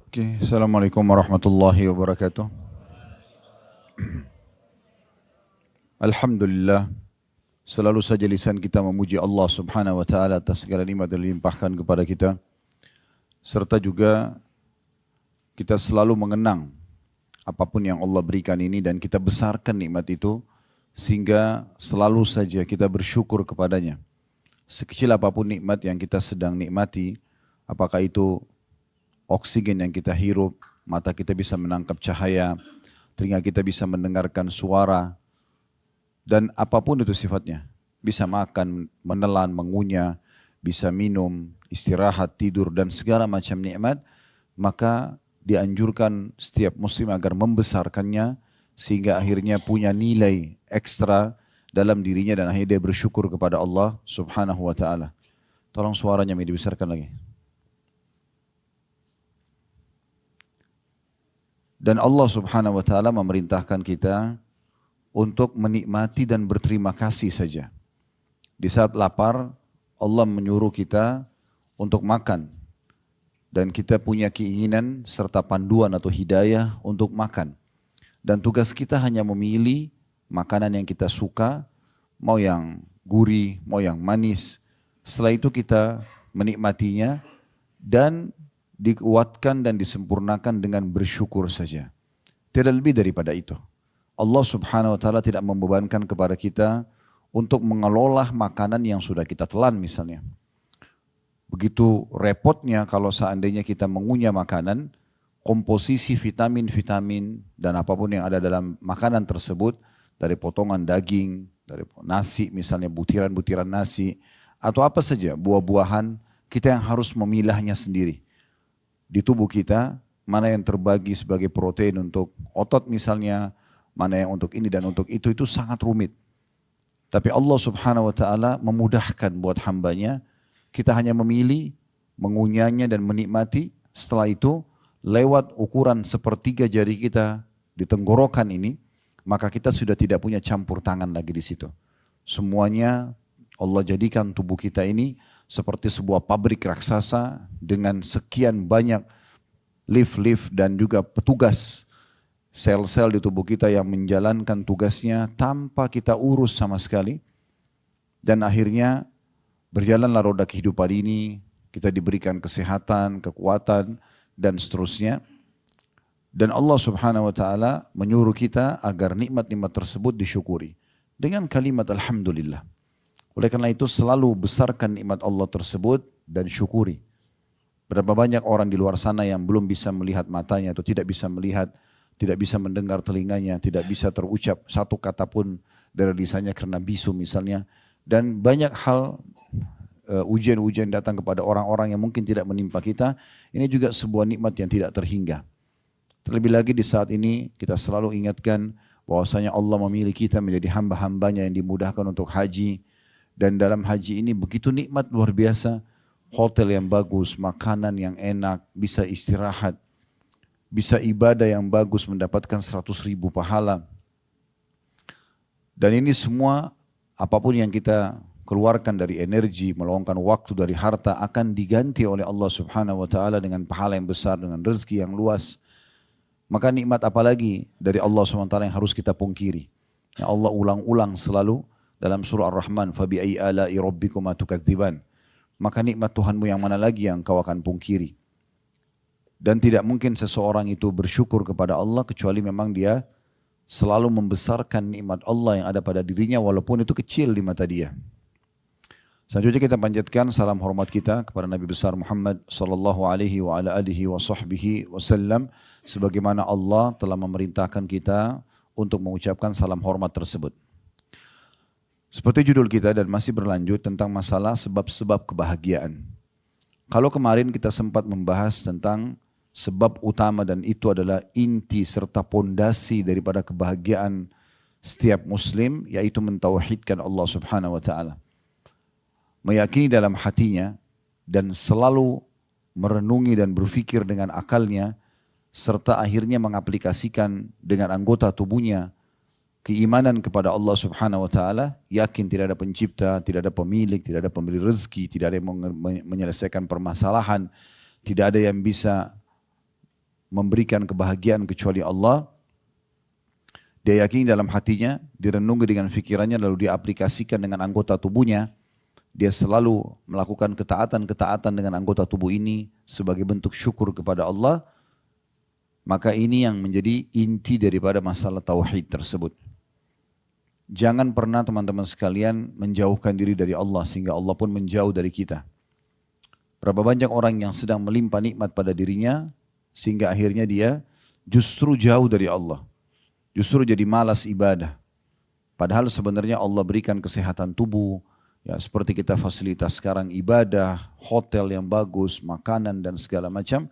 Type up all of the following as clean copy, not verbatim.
Oke, Assalamualaikum warahmatullahi wabarakatuh. Alhamdulillah, selalu saja lisan kita memuji Allah subhanahu wa ta'ala atas segala nikmat yang dilimpahkan kepada kita. Serta juga kita selalu mengenang apapun yang Allah berikan ini dan kita besarkan nikmat itu sehingga selalu saja kita bersyukur kepadanya. Sekecil apapun nikmat yang kita sedang nikmati, apakah itu oksigen yang kita hirup, mata kita bisa menangkap cahaya, telinga kita bisa mendengarkan suara, dan apapun itu sifatnya. Bisa makan, menelan, mengunyah, bisa minum, istirahat, tidur, dan segala macam nikmat, maka dianjurkan setiap muslim agar membesarkannya, sehingga akhirnya punya nilai ekstra dalam dirinya dan akhirnya dia bersyukur kepada Allah subhanahu wa ta'ala. Tolong suaranya dibesarkan lagi. Dan Allah subhanahu wa ta'ala memerintahkan kita untuk menikmati dan berterima kasih saja. Di saat lapar, Allah menyuruh kita untuk makan. Dan kita punya keinginan serta panduan atau hidayah untuk makan. Dan tugas kita hanya memilih makanan yang kita suka, mau yang gurih, mau yang manis. Setelah itu kita menikmatinya dan dikuatkan dan disempurnakan dengan bersyukur saja. Tidak lebih daripada itu. Allah subhanahu wa ta'ala tidak membebankan kepada kita untuk mengelola makanan yang sudah kita telan misalnya. Begitu repotnya kalau seandainya kita mengunyah makanan, komposisi vitamin-vitamin dan apapun yang ada dalam makanan tersebut, dari potongan daging, dari nasi misalnya, butiran-butiran nasi, atau apa saja, buah-buahan, kita yang harus memilahnya sendiri. Di tubuh kita, mana yang terbagi sebagai protein untuk otot misalnya, mana yang untuk ini dan untuk itu sangat rumit. Tapi Allah subhanahu wa ta'ala memudahkan buat hambanya, kita hanya memilih, mengunyahnya dan menikmati. Setelah itu, lewat ukuran sepertiga jari kita di tenggorokan ini, maka kita sudah tidak punya campur tangan lagi di situ. Semuanya Allah jadikan tubuh kita ini seperti sebuah pabrik raksasa dengan sekian banyak lift-lift dan juga petugas sel-sel di tubuh kita yang menjalankan tugasnya tanpa kita urus sama sekali. Dan akhirnya berjalanlah roda kehidupan ini, kita diberikan kesehatan, kekuatan, dan seterusnya. Dan Allah subhanahu wa ta'ala menyuruh kita agar nikmat-nikmat tersebut disyukuri dengan kalimat Alhamdulillah. Oleh karena itu selalu besarkan nikmat Allah tersebut dan syukuri. Berapa banyak orang di luar sana yang belum bisa melihat matanya atau tidak bisa melihat, tidak bisa mendengar telinganya, tidak bisa terucap satu kata pun dari lisannya karena bisu misalnya. Dan banyak hal ujian-ujian datang kepada orang-orang yang mungkin tidak menimpa kita. Ini juga sebuah nikmat yang tidak terhingga. Terlebih lagi di saat ini kita selalu ingatkan bahwasanya Allah memilih kita menjadi hamba-hambanya yang dimudahkan untuk haji. Dan dalam haji ini begitu nikmat luar biasa, hotel yang bagus, makanan yang enak, bisa istirahat, bisa ibadah yang bagus mendapatkan 100.000 pahala. Dan ini semua apapun yang kita keluarkan dari energi, meluangkan waktu dari harta akan diganti oleh Allah subhanahu wa ta'ala dengan pahala yang besar, dengan rezeki yang luas. Maka nikmat apalagi dari Allah subhanahu wa ta'ala yang harus kita pungkiri. Yang Allah ulang-ulang selalu dalam surah Ar-Rahman, fabi'ai ala'i rabbikuma tukadziban. Maka nikmat Tuhanmu yang mana lagi yang kau akan pungkiri. Dan tidak mungkin seseorang itu bersyukur kepada Allah kecuali memang dia selalu membesarkan nikmat Allah yang ada pada dirinya walaupun itu kecil di mata dia. Selanjutnya kita panjatkan salam hormat kita kepada Nabi besar Muhammad sallallahu alaihi wa ala alihi wa sahbihi wasallam sebagaimana Allah telah memerintahkan kita untuk mengucapkan salam hormat tersebut. Seperti judul kita dan masih berlanjut tentang masalah sebab-sebab kebahagiaan. Kalau kemarin kita sempat membahas tentang sebab utama dan itu adalah inti serta pondasi daripada kebahagiaan setiap muslim, yaitu mentauhidkan Allah subhanahu wa ta'ala. Meyakini dalam hatinya dan selalu merenungi dan berfikir dengan akalnya serta akhirnya mengaplikasikan dengan anggota tubuhnya keimanan kepada Allah subhanahu wa ta'ala, yakin tidak ada pencipta, tidak ada pemilik, tidak ada pemberi rezeki, tidak ada yang menyelesaikan permasalahan, tidak ada yang bisa memberikan kebahagiaan kecuali Allah. Dia yakini dalam hatinya, direnungi dengan fikirannya, lalu dia aplikasikan dengan anggota tubuhnya. Dia selalu melakukan ketaatan-ketaatan dengan anggota tubuh ini sebagai bentuk syukur kepada Allah. Maka ini yang menjadi inti daripada masalah tauhid tersebut. Jangan pernah teman-teman sekalian menjauhkan diri dari Allah sehingga Allah pun menjauh dari kita. Berapa banyak orang yang sedang melimpah nikmat pada dirinya sehingga akhirnya dia justru jauh dari Allah. Justru jadi malas ibadah. Padahal sebenarnya Allah berikan kesehatan tubuh, ya seperti kita fasilitas sekarang ibadah, hotel yang bagus, makanan dan segala macam.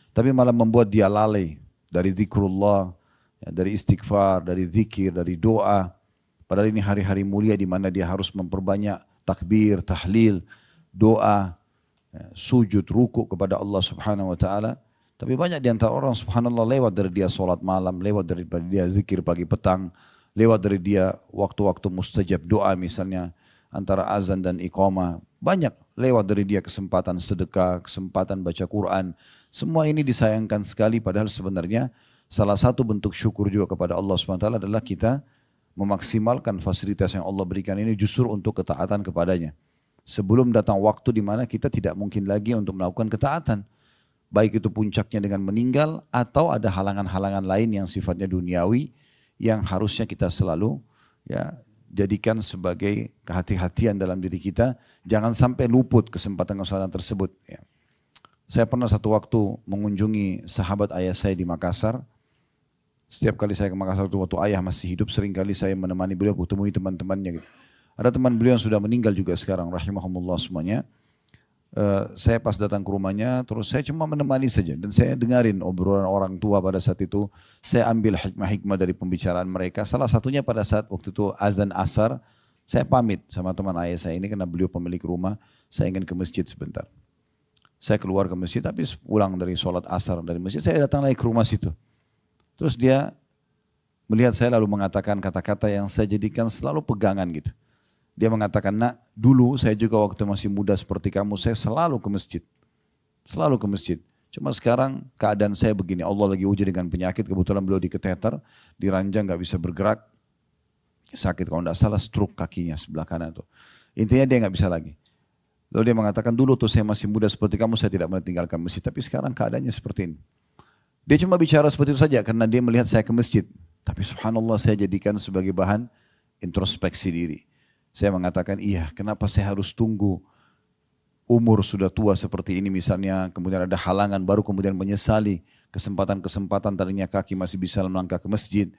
Tapi malah membuat dia lalai dari zikrullah, ya, dari istighfar, dari zikir, dari doa. Padahal ini hari-hari mulia di mana dia harus memperbanyak takbir, tahlil, doa, ya, sujud, ruku kepada Allah Subhanahu wa taala. Tapi banyak di antara orang subhanallah lewat dari dia sholat malam, lewat dari dia zikir pagi petang, lewat dari dia waktu-waktu mustajab doa misalnya antara azan dan iqamah. Banyak lewat dari dia kesempatan sedekah, kesempatan baca Quran. Semua ini disayangkan sekali padahal sebenarnya salah satu bentuk syukur juga kepada Allah SWT adalah kita memaksimalkan fasilitas yang Allah berikan ini justru untuk ketaatan kepadanya. Sebelum datang waktu di mana kita tidak mungkin lagi untuk melakukan ketaatan. Baik itu puncaknya dengan meninggal atau ada halangan-halangan lain yang sifatnya duniawi yang harusnya kita selalu ya jadikan sebagai kehati-hatian dalam diri kita. Jangan sampai luput kesempatan-kesempatan tersebut. Ya. Saya pernah satu waktu mengunjungi sahabat ayah saya di Makassar. Setiap kali saya ke Makassar waktu ayah masih hidup, seringkali saya menemani beliau, kutemui teman-temannya. Gitu. Ada teman beliau yang sudah meninggal juga sekarang, rahimahumullah semuanya. Saya pas datang ke rumahnya, terus saya cuma menemani saja. Dan saya dengarin obrolan orang tua pada saat itu. Saya ambil hikmah-hikmah dari pembicaraan mereka. Salah satunya pada saat waktu itu azan asar, saya pamit sama teman ayah saya ini karena beliau pemilik rumah. Saya ingin ke masjid sebentar. Saya keluar ke masjid, tapi pulang dari sholat asar dari masjid, saya datang lagi ke rumah situ. Terus dia melihat saya lalu mengatakan kata-kata yang saya jadikan selalu pegangan gitu. Dia mengatakan, nak dulu saya juga waktu masih muda seperti kamu, saya selalu ke masjid. Selalu ke masjid. Cuma sekarang keadaan saya begini, Allah lagi uji dengan penyakit, kebetulan beliau diketeter, diranjang gak bisa bergerak. Sakit kalau tidak salah stroke kakinya sebelah kanan tuh. Intinya dia gak bisa lagi. Lalu dia mengatakan dulu tuh saya masih muda seperti kamu, saya tidak meninggalkan masjid. Tapi sekarang keadaannya seperti ini. Dia cuma bicara seperti itu saja karena dia melihat saya ke masjid. Tapi subhanallah saya jadikan sebagai bahan introspeksi diri. Saya mengatakan iya, kenapa saya harus tunggu umur sudah tua seperti ini misalnya, kemudian ada halangan baru kemudian menyesali kesempatan-kesempatan tadinya kaki masih bisa melangkah ke masjid,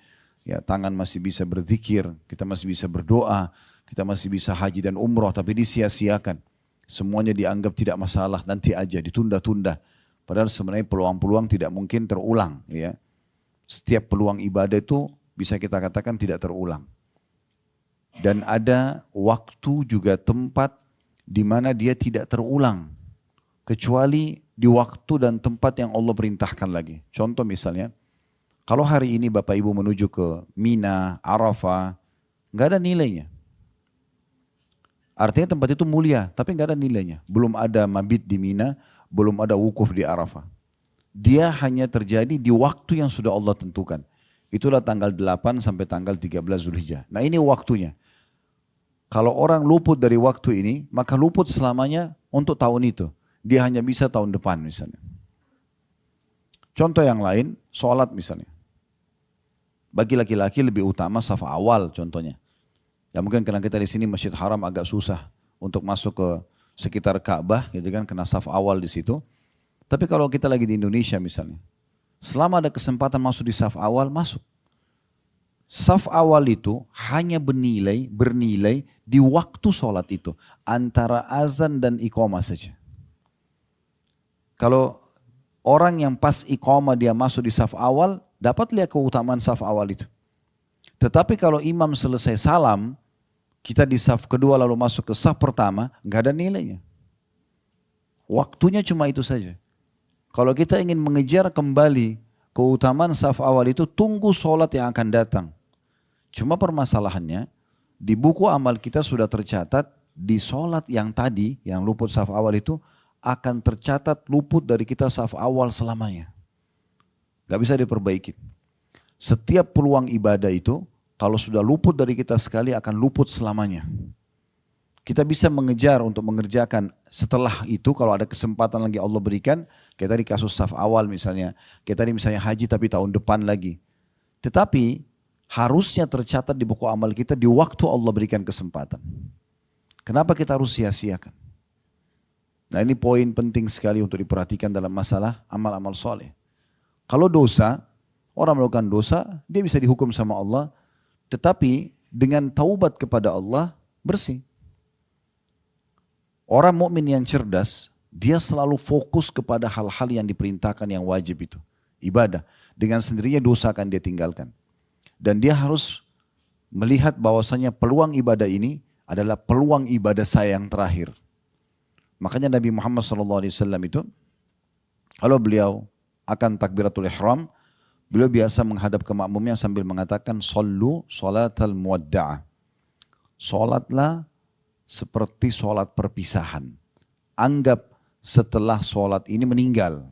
ya tangan masih bisa berzikir, kita masih bisa berdoa, kita masih bisa haji dan umroh tapi disia-siakan. Semuanya dianggap tidak masalah, nanti aja ditunda-tunda. Padahal sebenarnya peluang-peluang tidak mungkin terulang. Ya. Setiap peluang ibadah itu bisa kita katakan tidak terulang. Dan ada waktu juga tempat di mana dia tidak terulang. Kecuali di waktu dan tempat yang Allah perintahkan lagi. Contoh misalnya, kalau hari ini Bapak Ibu menuju ke Mina, Arafah, nggak ada nilainya. Artinya tempat itu mulia, tapi nggak ada nilainya. Belum ada mabit di Mina, belum ada wukuf di Arafah. Dia hanya terjadi di waktu yang sudah Allah tentukan. Itulah tanggal 8 sampai tanggal 13 Zulhijjah. Nah ini waktunya. Kalau orang luput dari waktu ini, maka luput selamanya untuk tahun itu. Dia hanya bisa tahun depan misalnya. Contoh yang lain, sholat misalnya. Bagi laki-laki lebih utama saf awal contohnya. Ya mungkin karena kita di sini Masjid Haram agak susah untuk masuk ke sekitar Ka'bah, gitu kan, kena saf awal di situ. Tapi kalau kita lagi di Indonesia misalnya, selama ada kesempatan masuk di saf awal, masuk. Saf awal itu hanya bernilai di waktu sholat itu. Antara azan dan iqamah saja. Kalau orang yang pas iqamah dia masuk di saf awal, dapat lihat keutamaan saf awal itu. Tetapi kalau imam selesai salam, kita di saf kedua lalu masuk ke saf pertama, nggak ada nilainya. Waktunya cuma itu saja. Kalau kita ingin mengejar kembali keutamaan saf awal itu, tunggu sholat yang akan datang. Cuma permasalahannya, di buku amal kita sudah tercatat, di sholat yang tadi, yang luput saf awal itu, akan tercatat luput dari kita saf awal selamanya. Gak bisa diperbaiki. Setiap peluang ibadah itu, kalau sudah luput dari kita sekali akan luput selamanya. Kita bisa mengejar untuk mengerjakan setelah itu kalau ada kesempatan lagi Allah berikan. Kayak tadi kasus saf awal misalnya. Kayak tadi misalnya haji tapi tahun depan lagi. Tetapi harusnya tercatat di buku amal kita di waktu Allah berikan kesempatan. Kenapa kita harus sia-siakan? Nah ini poin penting sekali untuk diperhatikan dalam masalah amal-amal soleh. Kalau dosa, orang melakukan dosa, dia bisa dihukum sama Allah. Tetapi dengan taubat kepada Allah, bersih. Orang mukmin yang cerdas, dia selalu fokus kepada hal-hal yang diperintahkan yang wajib itu. Ibadah. Dengan sendirinya dosa akan dia tinggalkan. Dan dia harus melihat bahwasanya peluang ibadah ini adalah peluang ibadah saya yang terakhir. Makanya Nabi Muhammad SAW itu, kalau beliau akan takbiratul ihram, beliau biasa menghadap ke makmumnya sambil mengatakan, Sallu salatal muwadda'ah. Salatlah seperti sholat perpisahan. Anggap setelah sholat ini meninggal.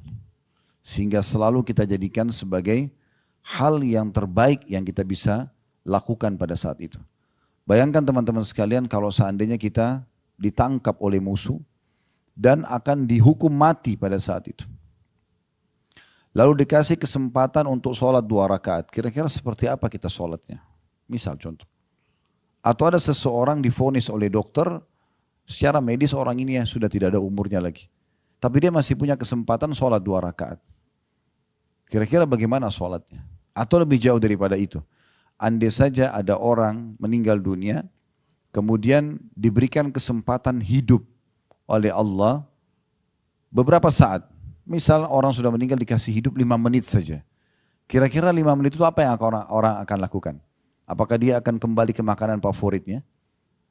Sehingga selalu kita jadikan sebagai hal yang terbaik yang kita bisa lakukan pada saat itu. Bayangkan teman-teman sekalian kalau seandainya kita ditangkap oleh musuh dan akan dihukum mati pada saat itu. Lalu dikasih kesempatan untuk sholat 2 rakaat. Kira-kira seperti apa kita sholatnya? Misal contoh. Atau ada seseorang divonis oleh dokter, secara medis orang ini ya sudah tidak ada umurnya lagi. Tapi dia masih punya kesempatan sholat 2 rakaat. Kira-kira bagaimana sholatnya? Atau lebih jauh daripada itu. Andai saja ada orang meninggal dunia, kemudian diberikan kesempatan hidup oleh Allah beberapa saat. Misal orang sudah meninggal dikasih hidup 5 menit saja. Kira-kira 5 menit itu apa yang orang akan lakukan? Apakah dia akan kembali ke makanan favoritnya?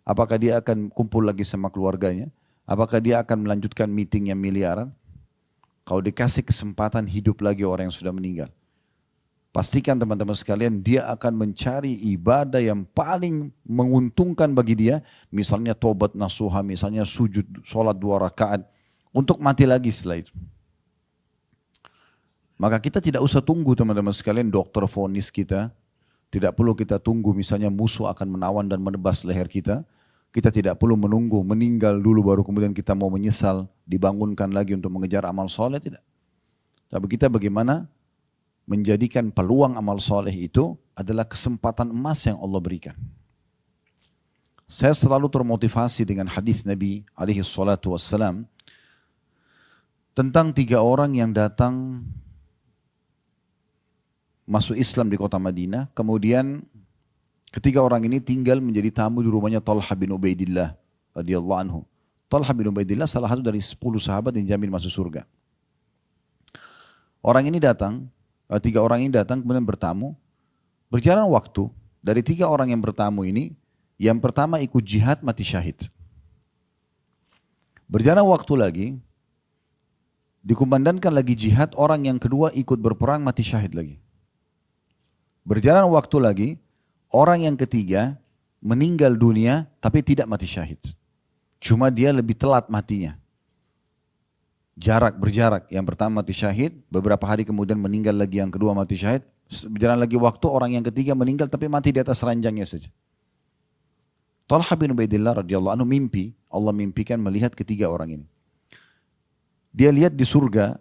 Apakah dia akan kumpul lagi sama keluarganya? Apakah dia akan melanjutkan meeting yang miliaran? Kalau dikasih kesempatan hidup lagi orang yang sudah meninggal. Pastikan teman-teman sekalian dia akan mencari ibadah yang paling menguntungkan bagi dia. Misalnya tobat nasuha, misalnya sujud, sholat 2 rakaat. Untuk mati lagi setelah itu. Maka kita tidak usah tunggu teman-teman sekalian dokter vonis kita. Tidak perlu kita tunggu misalnya musuh akan menawan dan menebas leher kita. Kita tidak perlu menunggu meninggal dulu baru kemudian kita mau menyesal. Dibangunkan lagi untuk mengejar amal soleh, tidak. Tapi kita bagaimana menjadikan peluang amal soleh itu adalah kesempatan emas yang Allah berikan. Saya selalu termotivasi dengan hadis Nabi alaihi salatu wassalam tentang 3 orang yang datang masuk Islam di kota Madinah, kemudian ketiga orang ini tinggal menjadi tamu di rumahnya Talha bin Ubaidillah radhiyallahu anhu. Talha bin Ubaidillah salah satu dari 10 sahabat yang dijamin masuk surga. Orang ini datang, 3 orang ini datang kemudian bertamu. Berjalan waktu, dari 3 orang yang bertamu ini, yang pertama ikut jihad mati syahid. Berjalan waktu lagi, dikumandangkan lagi jihad, orang yang kedua ikut berperang mati syahid lagi. Berjalan waktu lagi, orang yang ketiga meninggal dunia tapi tidak mati syahid. Cuma dia lebih telat matinya. Berjarak. Yang pertama mati syahid, beberapa hari kemudian meninggal lagi yang kedua mati syahid. Berjalan lagi waktu, orang yang ketiga meninggal tapi mati di atas ranjangnya saja. Talha bin Ubaidillah radhiyallahu anhu mimpi, Allah mimpikan melihat ketiga orang ini. Dia lihat di surga,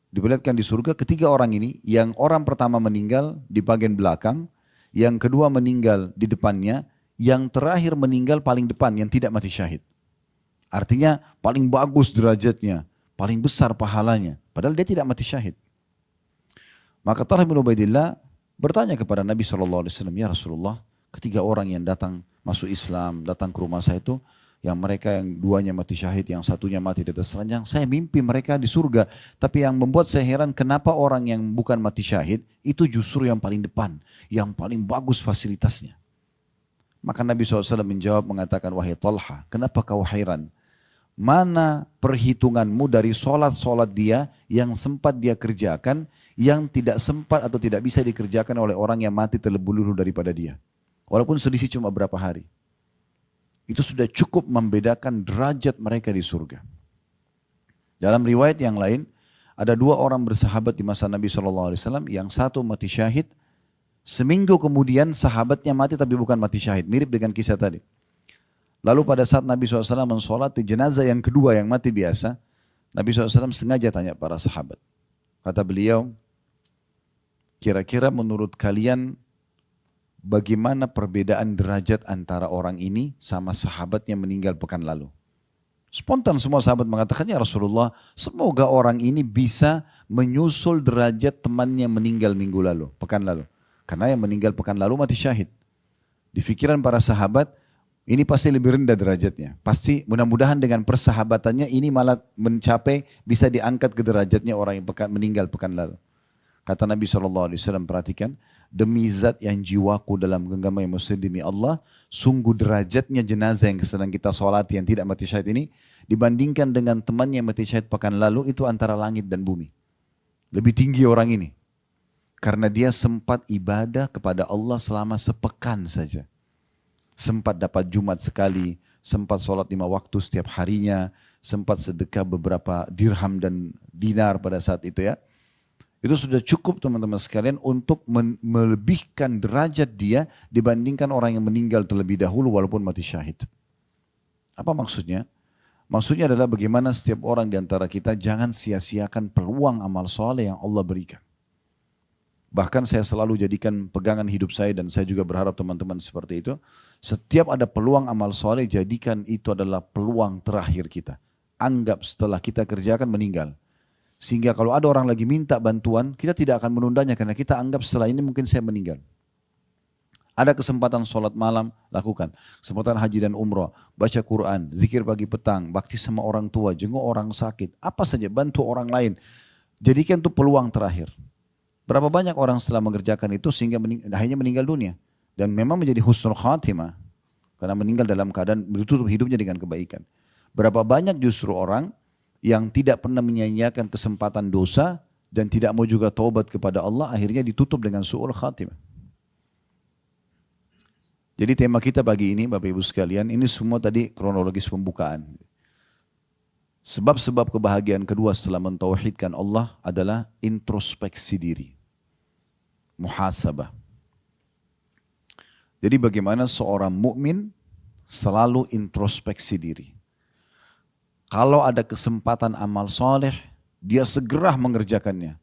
diperlihatkan di surga ketiga orang ini, yang orang pertama meninggal di bagian belakang, yang kedua meninggal di depannya, yang terakhir meninggal paling depan yang tidak mati syahid. Artinya paling bagus derajatnya, paling besar pahalanya, padahal dia tidak mati syahid. Maka Talha bin Ubaidillah bertanya kepada Nabi SAW, ya Rasulullah, ketiga orang yang datang masuk Islam, datang ke rumah saya itu, yang mereka yang duanya mati syahid, yang satunya mati di atas ranjang. Saya mimpi mereka di surga. Tapi yang membuat saya heran kenapa orang yang bukan mati syahid itu justru yang paling depan. Yang paling bagus fasilitasnya. Maka Nabi SAW menjawab mengatakan, wahai Talha, kenapa kau heran? Mana perhitunganmu dari solat-solat dia yang sempat dia kerjakan, yang tidak sempat atau tidak bisa dikerjakan oleh orang yang mati terlebih dahulu daripada dia. Walaupun selisih cuma berapa hari. Itu sudah cukup membedakan derajat mereka di surga. Dalam riwayat yang lain, Ada dua orang bersahabat di masa Nabi SAW, yang satu mati syahid, seminggu kemudian sahabatnya mati tapi bukan mati syahid, mirip dengan kisah tadi. Lalu pada saat Nabi SAW mensolati jenazah yang kedua yang mati biasa, Nabi SAW sengaja tanya para sahabat. Kata beliau, kira-kira menurut kalian bagaimana perbedaan derajat antara orang ini sama sahabatnya meninggal pekan lalu? Spontan semua sahabat mengatakan, ya Rasulullah, semoga orang ini bisa menyusul derajat temannya meninggal minggu lalu, pekan lalu. Karena yang meninggal pekan lalu mati syahid. Di pikiran para sahabat, ini pasti lebih rendah derajatnya. Pasti mudah-mudahan dengan persahabatannya ini malah mencapai bisa diangkat ke derajatnya orang yang meninggal pekan lalu. Kata Nabi SAW, perhatikan, demi zat yang jiwaku dalam genggaman yang muslim demi Allah, sungguh derajatnya jenazah yang sedang kita sholati yang tidak mati syahid ini, dibandingkan dengan temannya yang mati syahid pekan lalu, itu antara langit dan bumi. Lebih tinggi orang ini. Karena dia sempat ibadah kepada Allah selama sepekan saja. Sempat dapat Jumat sekali, sempat sholat 5 waktu setiap harinya, sempat sedekah beberapa dirham dan dinar pada saat itu ya. Itu sudah cukup teman-teman sekalian untuk melebihkan derajat dia dibandingkan orang yang meninggal terlebih dahulu walaupun mati syahid. Apa maksudnya? Maksudnya adalah bagaimana setiap orang di antara kita jangan sia-siakan peluang amal soleh yang Allah berikan. Bahkan saya selalu jadikan pegangan hidup saya dan saya juga berharap teman-teman seperti itu. Setiap ada peluang amal soleh, jadikan itu adalah peluang terakhir kita. Anggap setelah kita kerjakan meninggal. Sehingga kalau ada orang lagi minta bantuan, kita tidak akan menundanya karena kita anggap setelah ini mungkin saya meninggal. Ada kesempatan sholat malam, lakukan. Kesempatan haji dan umrah, baca Quran, zikir pagi petang, bakti sama orang tua, jenguk orang sakit. Apa saja, bantu orang lain. Jadikan itu peluang terakhir. Berapa banyak orang setelah mengerjakan itu sehingga akhirnya meninggal dunia. Dan memang menjadi husnul khatimah. Karena meninggal dalam keadaan ditutup hidupnya dengan kebaikan. Berapa banyak justru orang yang tidak pernah menyia-nyiakan kesempatan dosa dan tidak mau juga taubat kepada Allah, akhirnya ditutup dengan su'ul khatimah. Jadi tema kita pagi ini Bapak Ibu sekalian, ini semua tadi kronologis pembukaan. Sebab-sebab kebahagiaan kedua setelah mentauhidkan Allah adalah introspeksi diri. Muhasabah. Jadi bagaimana seorang mukmin selalu introspeksi diri. Kalau ada kesempatan amal soleh, dia segera mengerjakannya.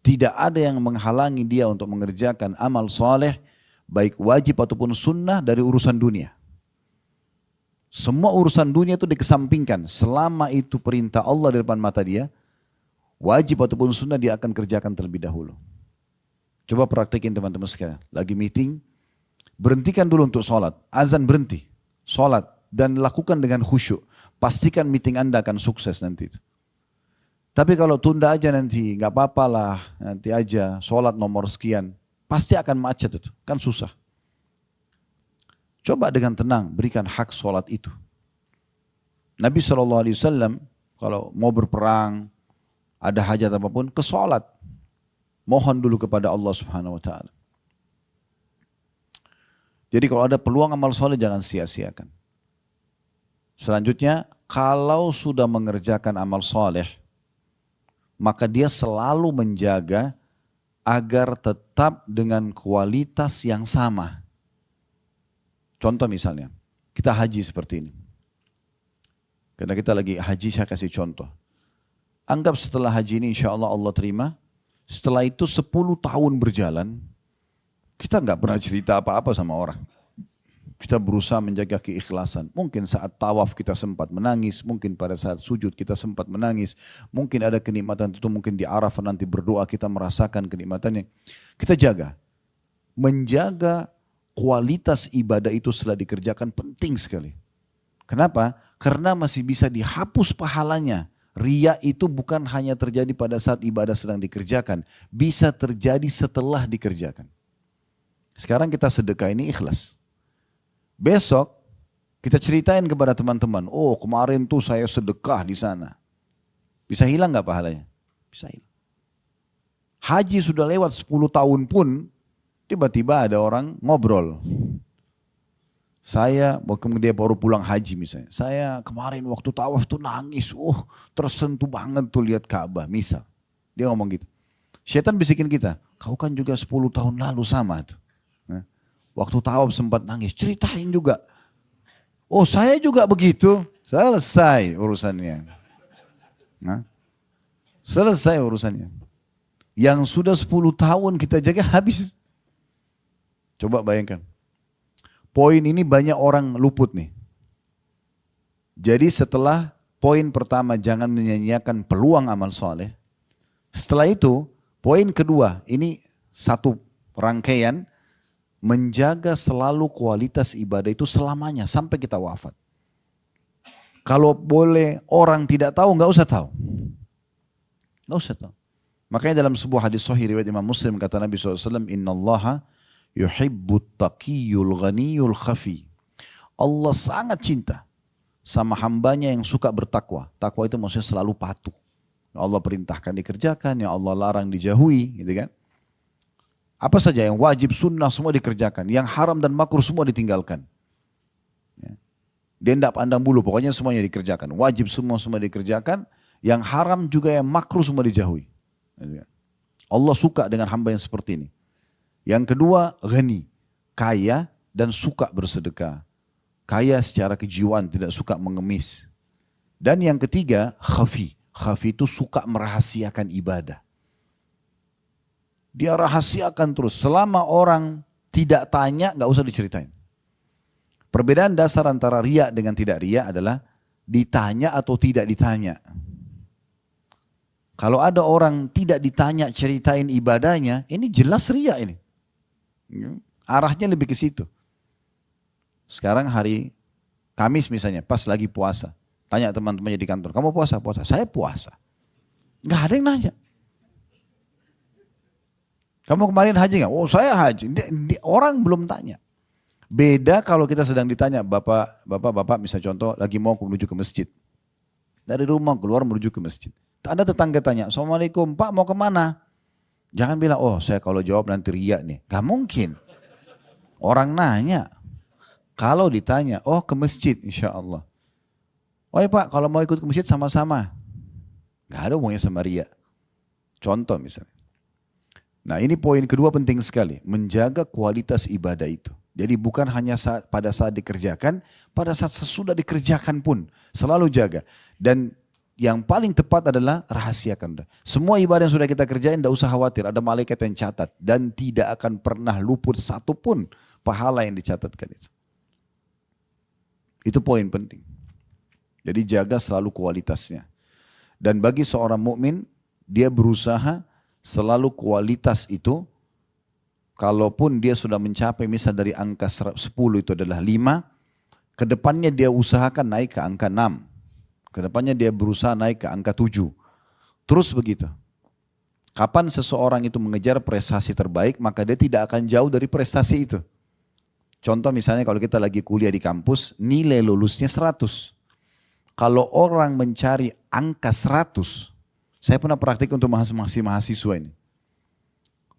Tidak ada yang menghalangi dia untuk mengerjakan amal soleh, baik wajib ataupun sunnah dari urusan dunia. Semua urusan dunia itu dikesampingkan. Selama itu perintah Allah di depan mata dia, wajib ataupun sunnah dia akan kerjakan terlebih dahulu. Coba praktekin teman-teman sekalian. Lagi meeting, berhentikan dulu untuk sholat. Azan berhenti, sholat. Dan lakukan dengan khusyuk. Pastikan meeting Anda akan sukses nanti. Tapi kalau tunda aja nanti, nggak apa-apa lah, nanti aja sholat nomor sekian. Pasti akan macet itu, kan susah. Coba dengan tenang berikan hak sholat itu. Nabi SAW kalau mau berperang, ada hajat apapun, ke sholat. Mohon dulu kepada Allah Subhanahu Wa Taala. Jadi kalau ada peluang amal soleh jangan sia-siakan. Selanjutnya, kalau sudah mengerjakan amal soleh, maka dia selalu menjaga agar tetap dengan kualitas yang sama. Contoh misalnya, kita haji seperti ini. Karena kita lagi haji, saya kasih contoh. Anggap setelah haji ini insya Allah Allah terima. Setelah itu 10 tahun berjalan, kita nggak pernah cerita apa-apa sama orang. Kita berusaha menjaga keikhlasan. Mungkin saat tawaf kita sempat menangis, mungkin pada saat sujud kita sempat menangis, mungkin ada kenikmatan itu, mungkin di Arafah nanti berdoa kita merasakan kenikmatannya. Kita jaga. Menjaga kualitas ibadah itu setelah dikerjakan penting sekali. Kenapa? Karena masih bisa dihapus pahalanya. Riya itu bukan hanya terjadi pada saat ibadah sedang dikerjakan, bisa terjadi setelah dikerjakan. Sekarang kita sedekah ini ikhlas. Besok kita ceritain kepada teman-teman, oh kemarin tuh saya sedekah di sana. Bisa hilang nggak pahalanya? Bisa hilang. Haji sudah lewat 10 tahun pun, tiba-tiba ada orang ngobrol. Saya, dia baru pulang haji misalnya. Saya kemarin waktu tawaf tuh nangis, tersentuh banget tuh lihat Ka'bah misal. Dia ngomong gitu. Syaitan bisikin kita, kau kan juga 10 tahun lalu sama tuh. Nah, waktu tawaf sempat nangis, ceritain juga. Oh saya juga begitu, selesai urusannya. Nah, selesai urusannya. Yang sudah 10 tahun kita jaga habis. Coba bayangkan. Poin ini banyak orang luput nih. Jadi setelah poin pertama jangan menyanyiakan peluang amal soleh. Setelah itu poin kedua ini satu rangkaian menjaga selalu kualitas ibadah itu selamanya sampai kita wafat. Kalau boleh orang tidak tahu nggak usah tahu. Nggak usah tahu. Makanya dalam sebuah hadis sahih riwayat Imam Muslim kata Nabi SAW, Innallaha yuhibbut taqiyul ghaniyul khafi. Allah sangat cinta sama hambanya yang suka bertakwa. Takwa itu maksudnya selalu patuh. Allah perintahkan dikerjakan, yang Allah larang dijauhi, gitu kan. Apa saja yang wajib sunnah semua dikerjakan. Yang haram dan makruh semua ditinggalkan. Ya. Dia tidak pandang bulu, pokoknya semuanya dikerjakan. Wajib semua dikerjakan. Yang haram juga yang makruh semua dijauhi. Allah suka dengan hamba yang seperti ini. Yang kedua, ghani. Kaya dan suka bersedekah. Kaya secara kejiwaan, tidak suka mengemis. Dan yang ketiga, khafi. Khafi itu suka merahasiakan ibadah. Dia rahasiakan terus. Selama orang tidak tanya, gak usah diceritain. Perbedaan dasar antara riya dengan tidak riya adalah ditanya atau tidak ditanya. Kalau ada orang tidak ditanya ceritain ibadahnya, ini jelas riya ini. Arahnya lebih ke situ. Sekarang hari Kamis misalnya, pas lagi puasa. Tanya teman-temannya di kantor, kamu puasa? Puasa. Saya puasa. Gak ada yang nanya. Kamu kemarin haji nggak? Oh saya haji. Orang belum tanya. Beda kalau kita sedang ditanya, bapak misalnya contoh lagi mau menuju ke masjid. Dari rumah keluar menuju ke masjid. Ada tetangga tanya, Assalamualaikum Pak mau kemana? Jangan bilang, oh saya kalau jawab nanti riya nih. Gak mungkin. Orang nanya. Kalau ditanya, oh ke masjid insya Allah. Oh ya Pak kalau mau ikut ke masjid sama-sama. Gak ada hubungannya sama riya. Contoh misalnya. Nah ini poin kedua penting sekali. Menjaga kualitas ibadah itu. Jadi bukan hanya pada saat dikerjakan, pada saat sesudah dikerjakan pun. Selalu jaga. Dan yang paling tepat adalah rahasiakan. Semua ibadah yang sudah kita kerjain tidak usah khawatir. Ada malaikat yang catat. Dan tidak akan pernah luput satupun pahala yang dicatatkan itu. Itu poin penting. Jadi jaga selalu kualitasnya. Dan bagi seorang mukmin, dia berusaha selalu kualitas itu, kalaupun dia sudah mencapai misal dari angka 10 itu adalah 5, kedepannya dia usahakan naik ke angka 6. Kedepannya dia berusaha naik ke angka 7. Terus begitu. Kapan seseorang itu mengejar prestasi terbaik, maka dia tidak akan jauh dari prestasi itu. Contoh misalnya kalau kita lagi kuliah di kampus, nilai lulusnya 100. Kalau orang mencari angka 100, saya pernah praktik untuk mahasiswa ini.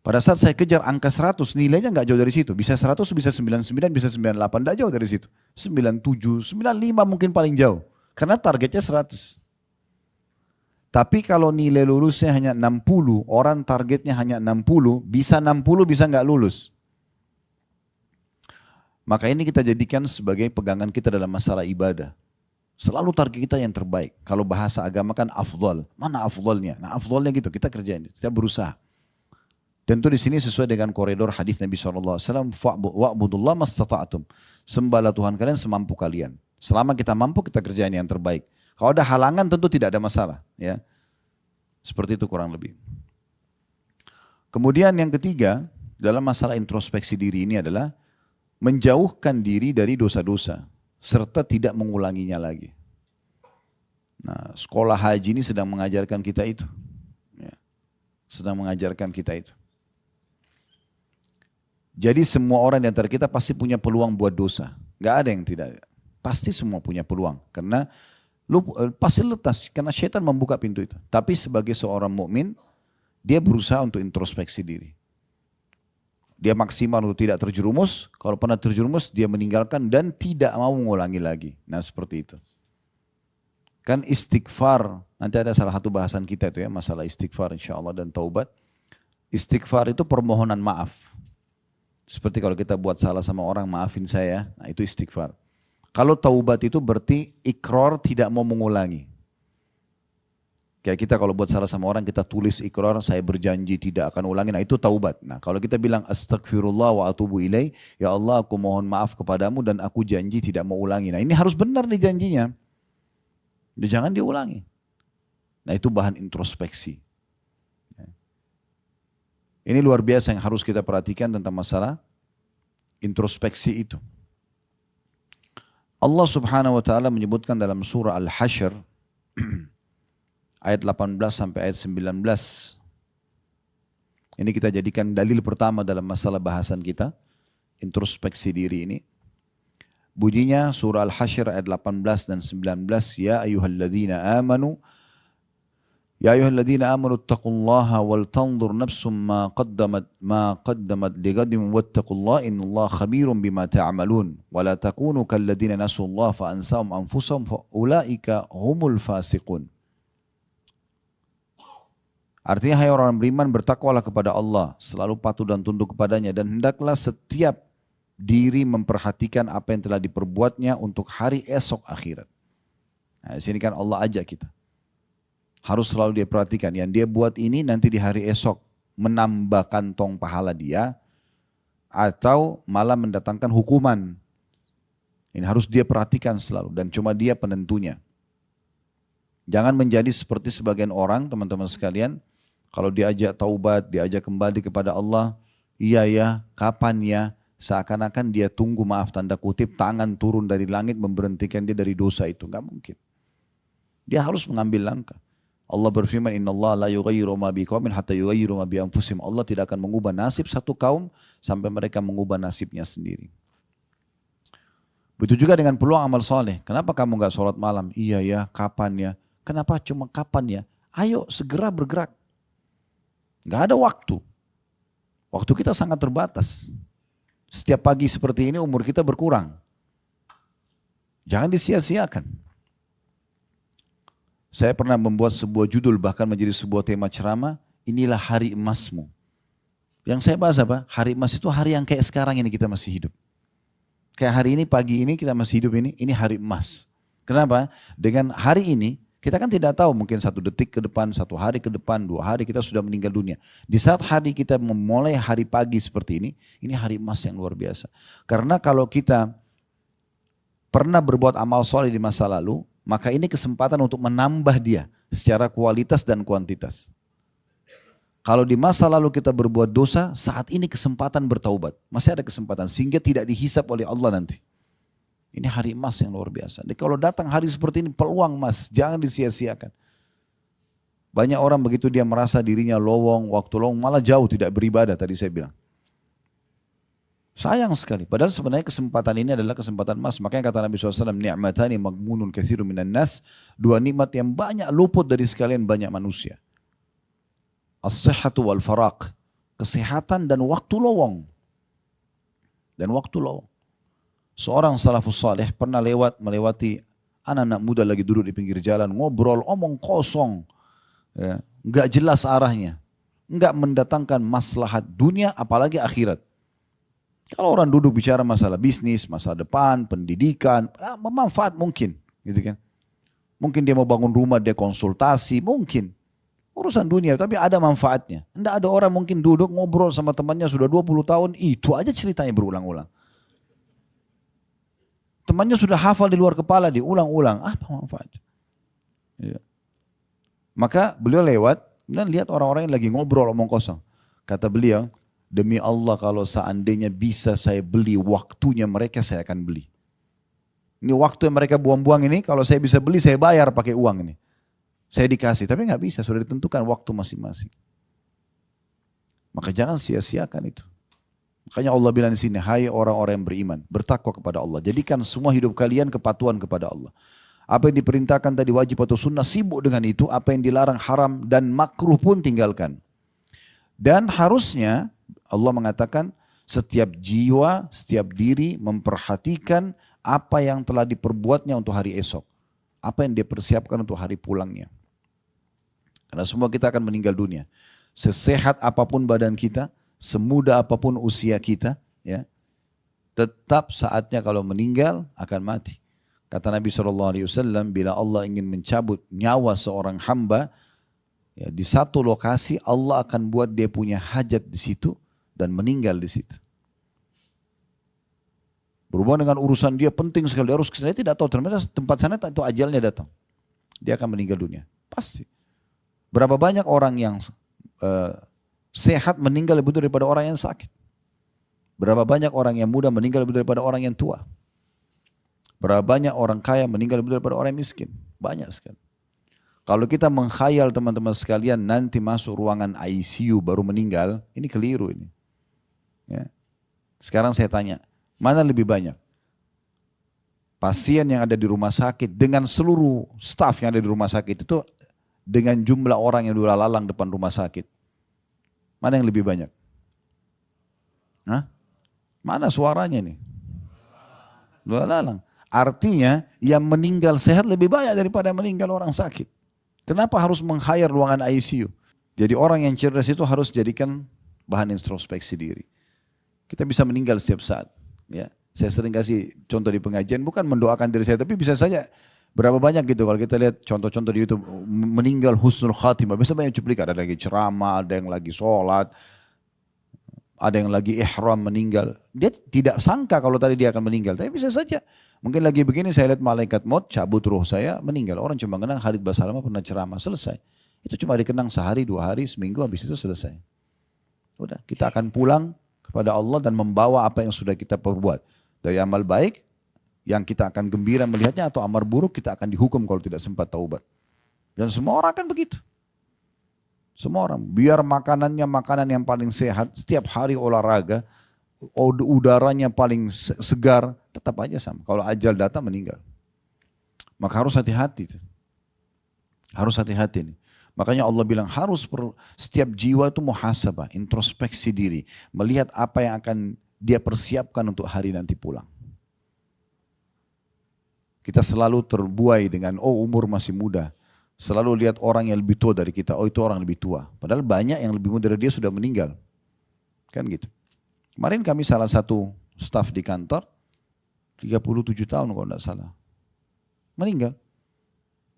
Pada saat saya kejar angka 100, nilainya nggak jauh dari situ. Bisa 100, bisa 99, bisa 98, nggak jauh dari situ. 97, 95 mungkin paling jauh. Karena targetnya 100. Tapi kalau nilai lulusnya hanya 60, orang targetnya hanya 60, bisa nggak lulus. Maka ini kita jadikan sebagai pegangan kita dalam masalah ibadah. Selalu target kita yang terbaik. Kalau bahasa agama kan afdal. Mana afdalnya? Nah afdalnya gitu, kita kerjain. Kita berusaha. Tentu di sini sesuai dengan koridor hadis Nabi SAW. Wa'budullah mastata'atum. Sembahlah Tuhan kalian semampu kalian. Selama kita mampu, kita kerjain yang terbaik. Kalau ada halangan tentu tidak ada masalah. Ya, seperti itu kurang lebih. Kemudian yang ketiga, dalam masalah introspeksi diri ini adalah menjauhkan diri dari dosa-dosa. Serta tidak mengulanginya lagi. Nah, sekolah haji ini sedang mengajarkan kita itu. Ya, sedang mengajarkan kita itu. Jadi semua orang di antara kita pasti punya peluang buat dosa. Gak ada yang tidak. Pasti semua punya peluang. Karena pasti letas. Karena syaitan membuka pintu itu. Tapi sebagai seorang mukmin, dia berusaha untuk introspeksi diri. Dia maksimal untuk tidak terjerumus. Kalau pernah terjerumus, dia meninggalkan dan tidak mau mengulangi lagi. Nah seperti itu. Kan istighfar, nanti ada salah satu bahasan kita itu ya, masalah istighfar insya Allah dan taubat. Istighfar itu permohonan maaf. Seperti kalau kita buat salah sama orang, maafin saya, nah itu istighfar. Kalau taubat itu berarti ikrar tidak mau mengulangi. Kayak kita kalau buat salah sama orang, kita tulis ikrar, saya berjanji tidak akan ulangi, nah itu taubat. Nah kalau kita bilang astagfirullah wa atubu ilaih, ya Allah aku mohon maaf kepadamu dan aku janji tidak mau ulangi. Nah ini harus benar nih janjinya. Jangan diulangi. Nah itu bahan introspeksi. Ini luar biasa yang harus kita perhatikan tentang masalah introspeksi itu. Allah subhanahu wa ta'ala menyebutkan dalam surah Al-Hasyr ayat 18 sampai ayat 19. Ini kita jadikan dalil pertama dalam masalah bahasan kita, introspeksi diri ini. Bunyinya surah Al-Hasyr ayat 18 dan 19, ya ayyuhalladzina amanu taqullaha wal tanzur nafsum ma qaddamat lighadin wattaqullaha innallaha khabirum bima ta'malun wa la takunu kalladzina nasullaha fa ansahum anfusahum fa ulaika humul fasiqun. Artinya hai orang beriman, bertakwalah kepada Allah, selalu patuh dan tunduk kepadanya, dan hendaklah setiap diri memperhatikan apa yang telah diperbuatnya untuk hari esok akhirat. Nah, di sini kan Allah ajak kita. Harus selalu dia perhatikan. Yang dia buat ini nanti di hari esok menambah kantong pahala dia atau malah mendatangkan hukuman. Ini harus dia perhatikan selalu dan cuma dia penentunya. Jangan menjadi seperti sebagian orang, teman-teman sekalian. Kalau diajak taubat, diajak kembali kepada Allah, iya ya, kapan ya? Seakan-akan dia tunggu, maaf tanda kutip, tangan turun dari langit memberhentikan dia dari dosa itu. Enggak mungkin. Dia harus mengambil langkah. Allah berfirman, innallaha la yughayyiru ma biqaumin hatta yughayyiru ma bi anfusihim. Allah tidak akan mengubah nasib satu kaum sampai mereka mengubah nasibnya sendiri. Begitu juga dengan peluang amal soleh. Kenapa kamu enggak sholat malam? Iya ya, kapan ya? Kenapa cuma kapan ya? Ayo segera bergerak. Enggak ada waktu. Waktu kita sangat terbatas. Setiap pagi seperti ini umur kita berkurang. Jangan disia-siakan. Saya pernah membuat sebuah judul bahkan menjadi sebuah tema ceramah, inilah hari emasmu. Yang saya bahas apa? Hari emas itu hari yang kayak sekarang ini kita masih hidup. Kayak hari ini, pagi ini kita masih hidup ini hari emas. Kenapa? Dengan hari ini, kita kan tidak tahu mungkin 1 detik ke depan, 1 hari ke depan, 2 hari kita sudah meninggal dunia. Di saat hari kita memulai hari pagi seperti ini hari emas yang luar biasa. Karena kalau kita pernah berbuat amal soleh di masa lalu, maka ini kesempatan untuk menambah dia secara kualitas dan kuantitas. Kalau di masa lalu kita berbuat dosa, saat ini kesempatan bertaubat. Masih ada kesempatan sehingga tidak dihisap oleh Allah nanti. Ini hari emas yang luar biasa. Jadi kalau datang hari seperti ini peluang emas, jangan disia-siakan. Banyak orang begitu dia merasa dirinya lowong, waktu lowong, malah jauh tidak beribadah tadi saya bilang. Sayang sekali. Padahal sebenarnya kesempatan ini adalah kesempatan emas. Makanya kata Nabi SAW, ni'matani magmunun katsirun minan nas. 2 nikmat yang banyak luput dari sekalian banyak manusia. As-sihhatu wal faraq. Kesehatan dan waktu lowong. Seorang salafus saleh pernah melewati anak-anak muda lagi duduk di pinggir jalan, ngobrol, omong kosong. Ya, enggak jelas arahnya. Enggak mendatangkan maslahat dunia apalagi akhirat. Kalau orang duduk bicara masalah bisnis, masa depan, pendidikan, bermanfaat mungkin. Gitu kan. Mungkin dia mau bangun rumah, dia konsultasi, mungkin. Urusan dunia, tapi ada manfaatnya. Enggak ada orang mungkin duduk ngobrol sama temannya sudah 20 tahun, itu aja ceritanya berulang-ulang. Temannya sudah hafal di luar kepala, diulang-ulang. Apa manfaatnya? Ya. Maka beliau lewat dan lihat orang-orang yang lagi ngobrol omong kosong. Kata beliau, demi Allah kalau seandainya bisa saya beli waktunya mereka, saya akan beli. Ini waktu yang mereka buang-buang ini, kalau saya bisa beli, saya bayar pakai uang ini. Saya dikasih, tapi nggak bisa, sudah ditentukan waktu masing-masing. Maka jangan sia-siakan itu. Makanya Allah bilang di sini, hai orang-orang yang beriman, bertakwa kepada Allah. Jadikan semua hidup kalian kepatuhan kepada Allah. Apa yang diperintahkan tadi wajib atau sunnah, sibuk dengan itu. Apa yang dilarang haram dan makruh pun tinggalkan. Dan harusnya Allah mengatakan setiap jiwa, setiap diri memperhatikan apa yang telah diperbuatnya untuk hari esok. apa yang dia persiapkan untuk hari pulangnya. Karena semua kita akan meninggal dunia. Sesehat apapun badan kita, semuda apapun usia kita, ya, tetap saatnya kalau meninggal akan mati. Kata Nabi SAW, bila Allah ingin mencabut nyawa seorang hamba, ya, di satu lokasi Allah akan buat dia punya hajat di situ dan meninggal di situ. Berhubungan dengan urusan dia penting sekali, dia harus kesana, dia tidak tahu ternyata tempat sana itu ajalnya datang. Dia akan meninggal dunia, pasti. Berapa banyak orang yang sehat meninggal lebih daripada orang yang sakit. Berapa banyak orang yang muda meninggal lebih daripada orang yang tua. Berapa banyak orang kaya meninggal lebih daripada orang yang miskin. Banyak sekali. Kalau kita mengkhayal teman-teman sekalian nanti masuk ruangan ICU baru meninggal, ini keliru ini. Ya. Sekarang saya tanya, mana lebih banyak? Pasien yang ada di rumah sakit dengan seluruh staf yang ada di rumah sakit itu dengan jumlah orang yang dulu lalang depan rumah sakit. Mana yang lebih banyak? Hah? Mana suaranya nih? Dua lalang. Artinya yang meninggal sehat lebih banyak daripada meninggal orang sakit. Kenapa harus meng-hire ruangan ICU? Jadi orang yang cerdas itu harus jadikan bahan introspeksi diri. Kita bisa meninggal setiap saat. Ya, saya sering kasih contoh di pengajian, bukan mendoakan diri saya, tapi bisa saja berapa banyak gitu kalau kita lihat contoh-contoh di YouTube meninggal husnul khatimah. Biasa banyak cuplikan, ada lagi ceramah, ada yang lagi sholat, ada yang lagi ihram meninggal. Dia tidak sangka kalau tadi dia akan meninggal, tapi bisa saja. Mungkin lagi begini saya lihat malaikat maut cabut ruh saya meninggal. Orang cuma kenang Khalid Basalamah pernah ceramah, selesai. Itu cuma dikenang sehari, 2 hari, seminggu, habis itu selesai. Udah, kita akan pulang kepada Allah dan membawa apa yang sudah kita perbuat. Dari amal baik yang kita akan gembira melihatnya, atau amal buruk kita akan dihukum kalau tidak sempat taubat. Dan semua orang akan begitu. Semua orang, biar makanannya makanan yang paling sehat, setiap hari olahraga, udaranya paling segar, tetap aja sama. Kalau ajal datang meninggal. Maka harus hati-hati. Harus hati-hati nih. Makanya Allah bilang harus setiap jiwa itu muhasabah, introspeksi diri. Melihat apa yang akan dia persiapkan untuk hari nanti pulang. Kita selalu terbuai dengan, oh umur masih muda. Selalu lihat orang yang lebih tua dari kita, oh itu orang lebih tua. Padahal banyak yang lebih muda dari dia sudah meninggal. Kan gitu. Kemarin kami salah satu staf di kantor, 37 tahun kalau tidak salah. Meninggal.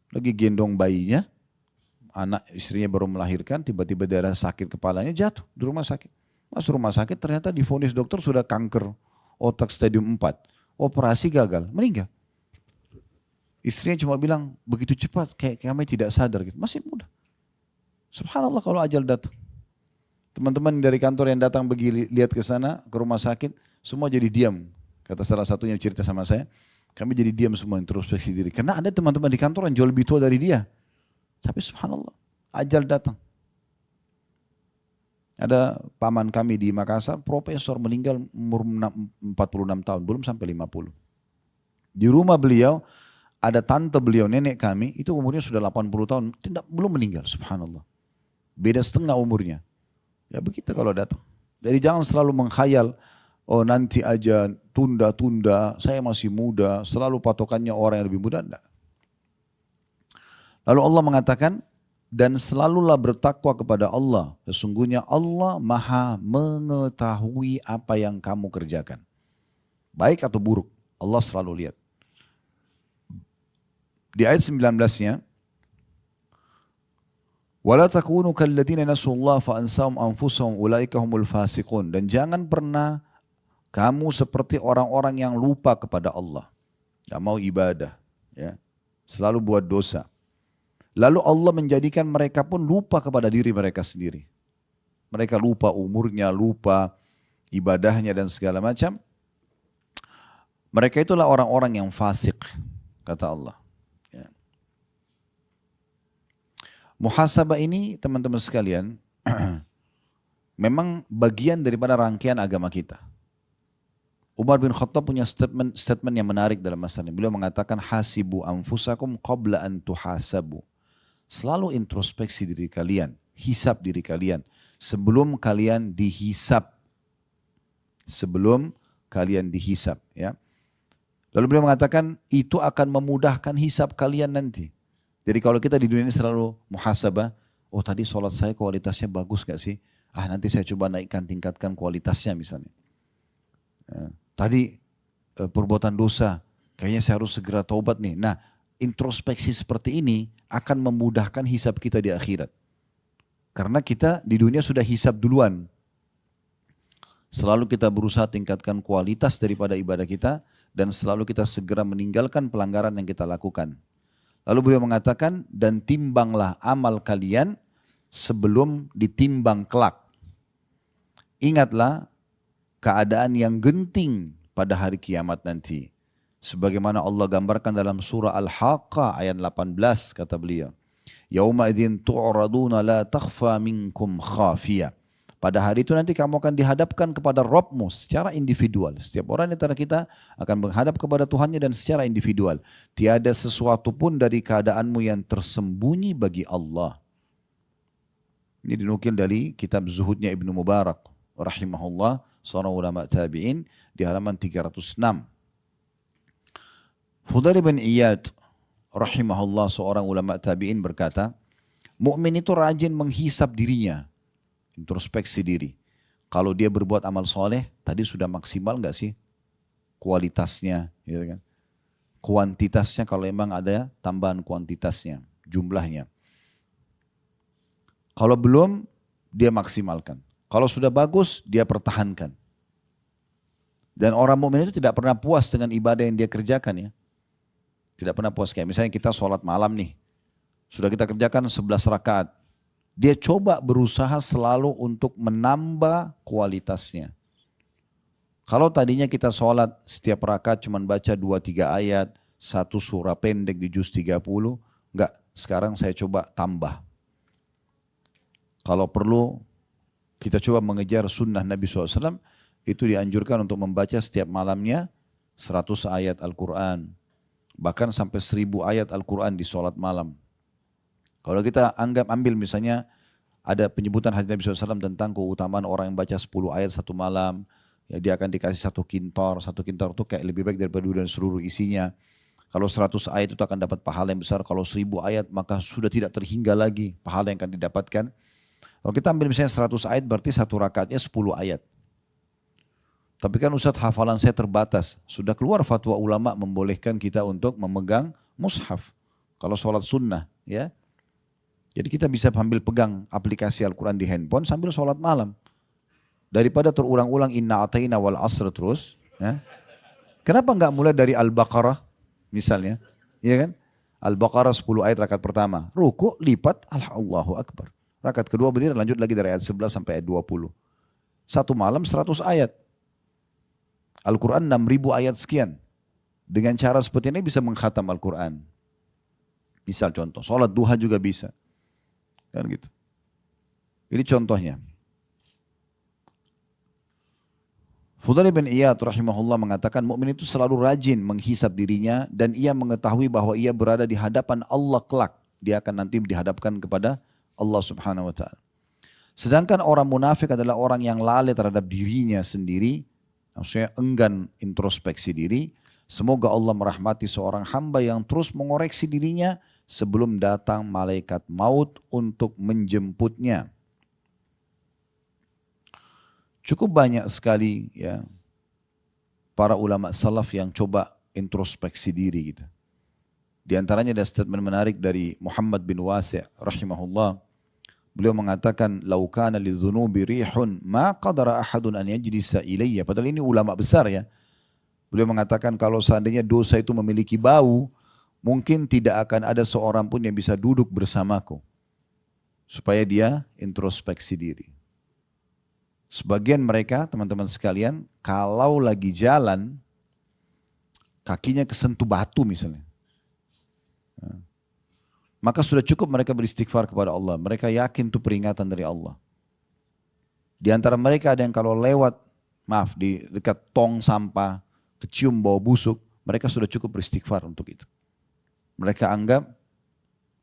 Lagi gendong bayinya, anak istrinya baru melahirkan, tiba-tiba daerah sakit kepalanya jatuh di rumah sakit. Masuk rumah sakit ternyata divonis dokter sudah kanker otak stadium 4. Operasi gagal, meninggal. Istrinya cuma bilang, begitu cepat kayak kami tidak sadar gitu. Masih muda. Subhanallah kalau ajal datang. Teman-teman dari kantor yang datang pergi lihat ke sana, ke rumah sakit, semua jadi diam. Kata salah satunya cerita sama saya, kami jadi diam semua introspeksi diri. Karena ada teman-teman di kantor yang jauh lebih tua dari dia. Tapi subhanallah, ajal datang. Ada paman kami di Makassar, profesor meninggal umur 46 tahun, belum sampai 50. Di rumah beliau, ada tante beliau, nenek kami, itu umurnya sudah 80 tahun, belum meninggal, subhanallah. Beda setengah umurnya. Ya begitu kalau datang. Jadi jangan selalu mengkhayal, oh nanti aja tunda-tunda, saya masih muda, selalu patokannya orang yang lebih muda, enggak. Lalu Allah mengatakan, dan selalulah bertakwa kepada Allah. Sesungguhnya Allah maha mengetahui apa yang kamu kerjakan. Baik atau buruk, Allah selalu lihat. Di ayat 19-nya, وَلَا تَكُونُوا كَالَّذِينَ نَسُوا اللَّهَ فَأَنْسَاهُمْ أَنْفُسَهُمْ أُولَٰئِكَ هُمُ الْفَاسِقُونَ. Dan jangan pernah kamu seperti orang-orang yang lupa kepada Allah. Gak mau ibadah. Ya. Selalu buat dosa. Lalu Allah menjadikan mereka pun lupa kepada diri mereka sendiri. Mereka lupa umurnya, lupa ibadahnya dan segala macam. Mereka itulah orang-orang yang fasik, kata Allah. Muhasabah ini teman-teman sekalian memang bagian daripada rangkaian agama kita. Umar bin Khattab punya statement yang menarik dalam masalah ini. Beliau mengatakan hasibu anfusakum qabla an tuhasabu. Selalu introspeksi diri kalian, hisab diri kalian sebelum kalian dihisab. Sebelum kalian dihisab, ya. Lalu beliau mengatakan itu akan memudahkan hisab kalian nanti. Jadi kalau kita di dunia ini selalu muhasabah, oh tadi sholat saya kualitasnya bagus gak sih? Ah nanti saya coba naikkan, tingkatkan kualitasnya misalnya. Tadi perbuatan dosa, kayaknya saya harus segera taubat nih. Nah, introspeksi seperti ini akan memudahkan hisab kita di akhirat. Karena kita di dunia sudah hisab duluan. Selalu kita berusaha tingkatkan kualitas daripada ibadah kita dan selalu kita segera meninggalkan pelanggaran yang kita lakukan. Lalu beliau mengatakan, dan timbanglah amal kalian sebelum ditimbang kelak. Ingatlah keadaan yang genting pada hari kiamat nanti. Sebagaimana Allah gambarkan dalam surah Al-Haqqah ayat 18 kata beliau. Yauma idzin tu'raduna la takhfa minkum khafiyah. Pada hari itu nanti kamu akan dihadapkan kepada Rabbmu secara individual. Setiap orang di antara kita akan menghadap kepada Tuhannya dan secara individual. Tiada sesuatu pun dari keadaanmu yang tersembunyi bagi Allah. Ini dinukil dari kitab Zuhudnya Ibnu Mubarak rahimahullah, seorang ulama tabi'in di halaman 306. Fudail bin Iyad rahimahullah, seorang ulama tabi'in berkata, mukmin itu rajin menghisap dirinya, introspeksi diri. Kalau dia berbuat amal soleh, tadi sudah maksimal nggak sih kualitasnya, gitu kan? Kuantitasnya kalau memang ada tambahan kuantitasnya, jumlahnya. Kalau belum, dia maksimalkan. Kalau sudah bagus, dia pertahankan. Dan orang mukmin itu tidak pernah puas dengan ibadah yang dia kerjakan ya. Tidak pernah puas. Kayak misalnya kita sholat malam nih. Sudah kita kerjakan 11 rakaat. Dia coba berusaha selalu untuk menambah kualitasnya. Kalau tadinya kita sholat setiap rakaat cuma baca 2-3 ayat, satu surah pendek di juz 30, enggak, sekarang saya coba tambah. Kalau perlu kita coba mengejar sunnah Nabi SAW, itu dianjurkan untuk membaca setiap malamnya 100 ayat Al-Quran. Bahkan sampai 1000 ayat Al-Quran di sholat malam. Kalau kita ambil misalnya ada penyebutan hadis Nabi SAW tentang keutamaan orang yang baca 10 ayat satu malam, ya dia akan dikasih satu kintor itu kayak lebih baik daripada dan seluruh isinya. Kalau 100 ayat itu akan dapat pahala yang besar, kalau 1000 ayat maka sudah tidak terhingga lagi pahala yang akan didapatkan. Kalau kita ambil misalnya 100 ayat berarti satu rakaatnya 10 ayat. Tapi kan Ustadz hafalan saya terbatas. Sudah keluar fatwa ulama membolehkan kita untuk memegang mushaf. Kalau sholat sunnah ya. Jadi kita bisa ambil pegang aplikasi Al-Quran di handphone sambil sholat malam. Daripada terulang-ulang inna atayna wal asr terus. Ya. Kenapa enggak mulai dari Al-Baqarah misalnya. Ya kan? Al-Baqarah 10 ayat rakaat pertama. Ruku lipat Allahu Akbar. Rakaat kedua berdiri lanjut lagi dari ayat 11 sampai ayat 20. Satu malam 100 ayat. Al-Quran 6000 ayat sekian. Dengan cara seperti ini bisa mengkhatam Al-Quran. Misal contoh, sholat duha juga bisa. Kan gitu. Ini contohnya. Fudail bin Iyad rahimahullah mengatakan mukmin itu selalu rajin menghisab dirinya dan ia mengetahui bahwa ia berada di hadapan Allah kelak. Dia akan nanti dihadapkan kepada Allah subhanahu wa ta'ala. Sedangkan orang munafik adalah orang yang lalai terhadap dirinya sendiri, maksudnya enggan introspeksi diri. Semoga Allah merahmati seorang hamba yang terus mengoreksi dirinya sebelum datang malaikat maut untuk menjemputnya. Cukup banyak sekali ya para ulama salaf yang coba introspeksi diri gitu. Di antaranya ada statement menarik dari Muhammad bin Wasi' rahimahullah. Beliau mengatakan, "Lau kana lidzunubi rihun ma qadara ahadun an yajlisa ilayya." Padahal ini ulama besar ya. Beliau mengatakan kalau seandainya dosa itu memiliki bau, mungkin tidak akan ada seorang pun yang bisa duduk bersamaku. Supaya dia introspeksi diri. Sebagian mereka, teman-teman sekalian, kalau lagi jalan, kakinya kesentuh batu misalnya. Maka sudah cukup mereka beristighfar kepada Allah. Mereka yakin itu peringatan dari Allah. Di antara mereka ada yang kalau lewat, di dekat tong sampah, kecium bau busuk, mereka sudah cukup beristighfar untuk itu. Mereka anggap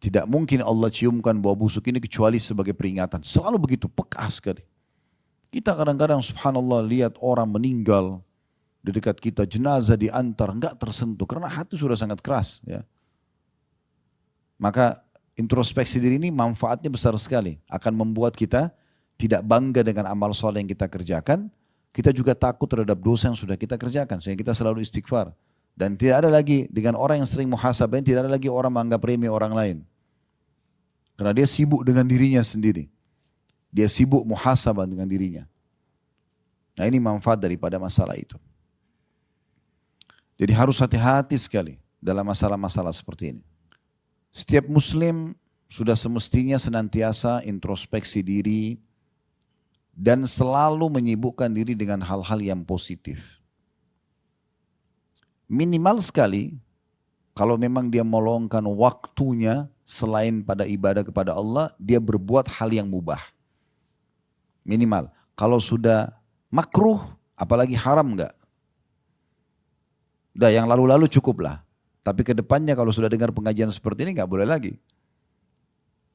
tidak mungkin Allah ciumkan bau busuk ini kecuali sebagai peringatan. Selalu begitu, peka sekali. Kita kadang-kadang subhanallah lihat orang meninggal di dekat kita, jenazah diantar, enggak tersentuh karena hati sudah sangat keras. Ya. Maka introspeksi diri ini manfaatnya besar sekali, akan membuat kita tidak bangga dengan amal soleh yang kita kerjakan, kita juga takut terhadap dosa yang sudah kita kerjakan, sehingga kita selalu istighfar. Dan tidak ada lagi, dengan orang yang sering muhasabah, tidak ada lagi orang menganggap remeh orang lain. Karena dia sibuk dengan dirinya sendiri. Dia sibuk muhasabah dengan dirinya. Nah ini manfaat daripada masalah itu. Jadi harus hati-hati sekali dalam masalah-masalah seperti ini. Setiap muslim sudah semestinya senantiasa introspeksi diri dan selalu menyibukkan diri dengan hal-hal yang positif. Minimal sekali, kalau memang dia meluangkan waktunya selain pada ibadah kepada Allah, dia berbuat hal yang mubah. Minimal. Kalau sudah makruh, apalagi haram enggak? Udah yang lalu-lalu cukuplah. Tapi ke depannya kalau sudah dengar pengajian seperti ini enggak boleh lagi.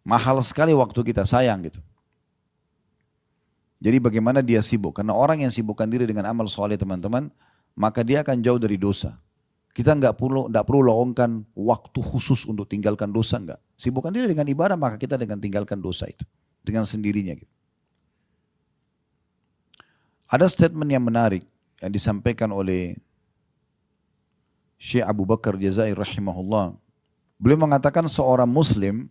Mahal sekali waktu kita, sayang gitu. Jadi bagaimana dia sibuk? Karena orang yang sibukkan diri dengan amal soleh teman-teman, maka dia akan jauh dari dosa. Kita enggak perlu luangkan waktu khusus untuk tinggalkan dosa, enggak. Sibukkan diri dengan ibadah, maka kita dengan tinggalkan dosa itu. Dengan sendirinya gitu. Ada statement yang menarik yang disampaikan oleh Syekh Abu Bakar Jazair rahimahullah. Beliau mengatakan seorang muslim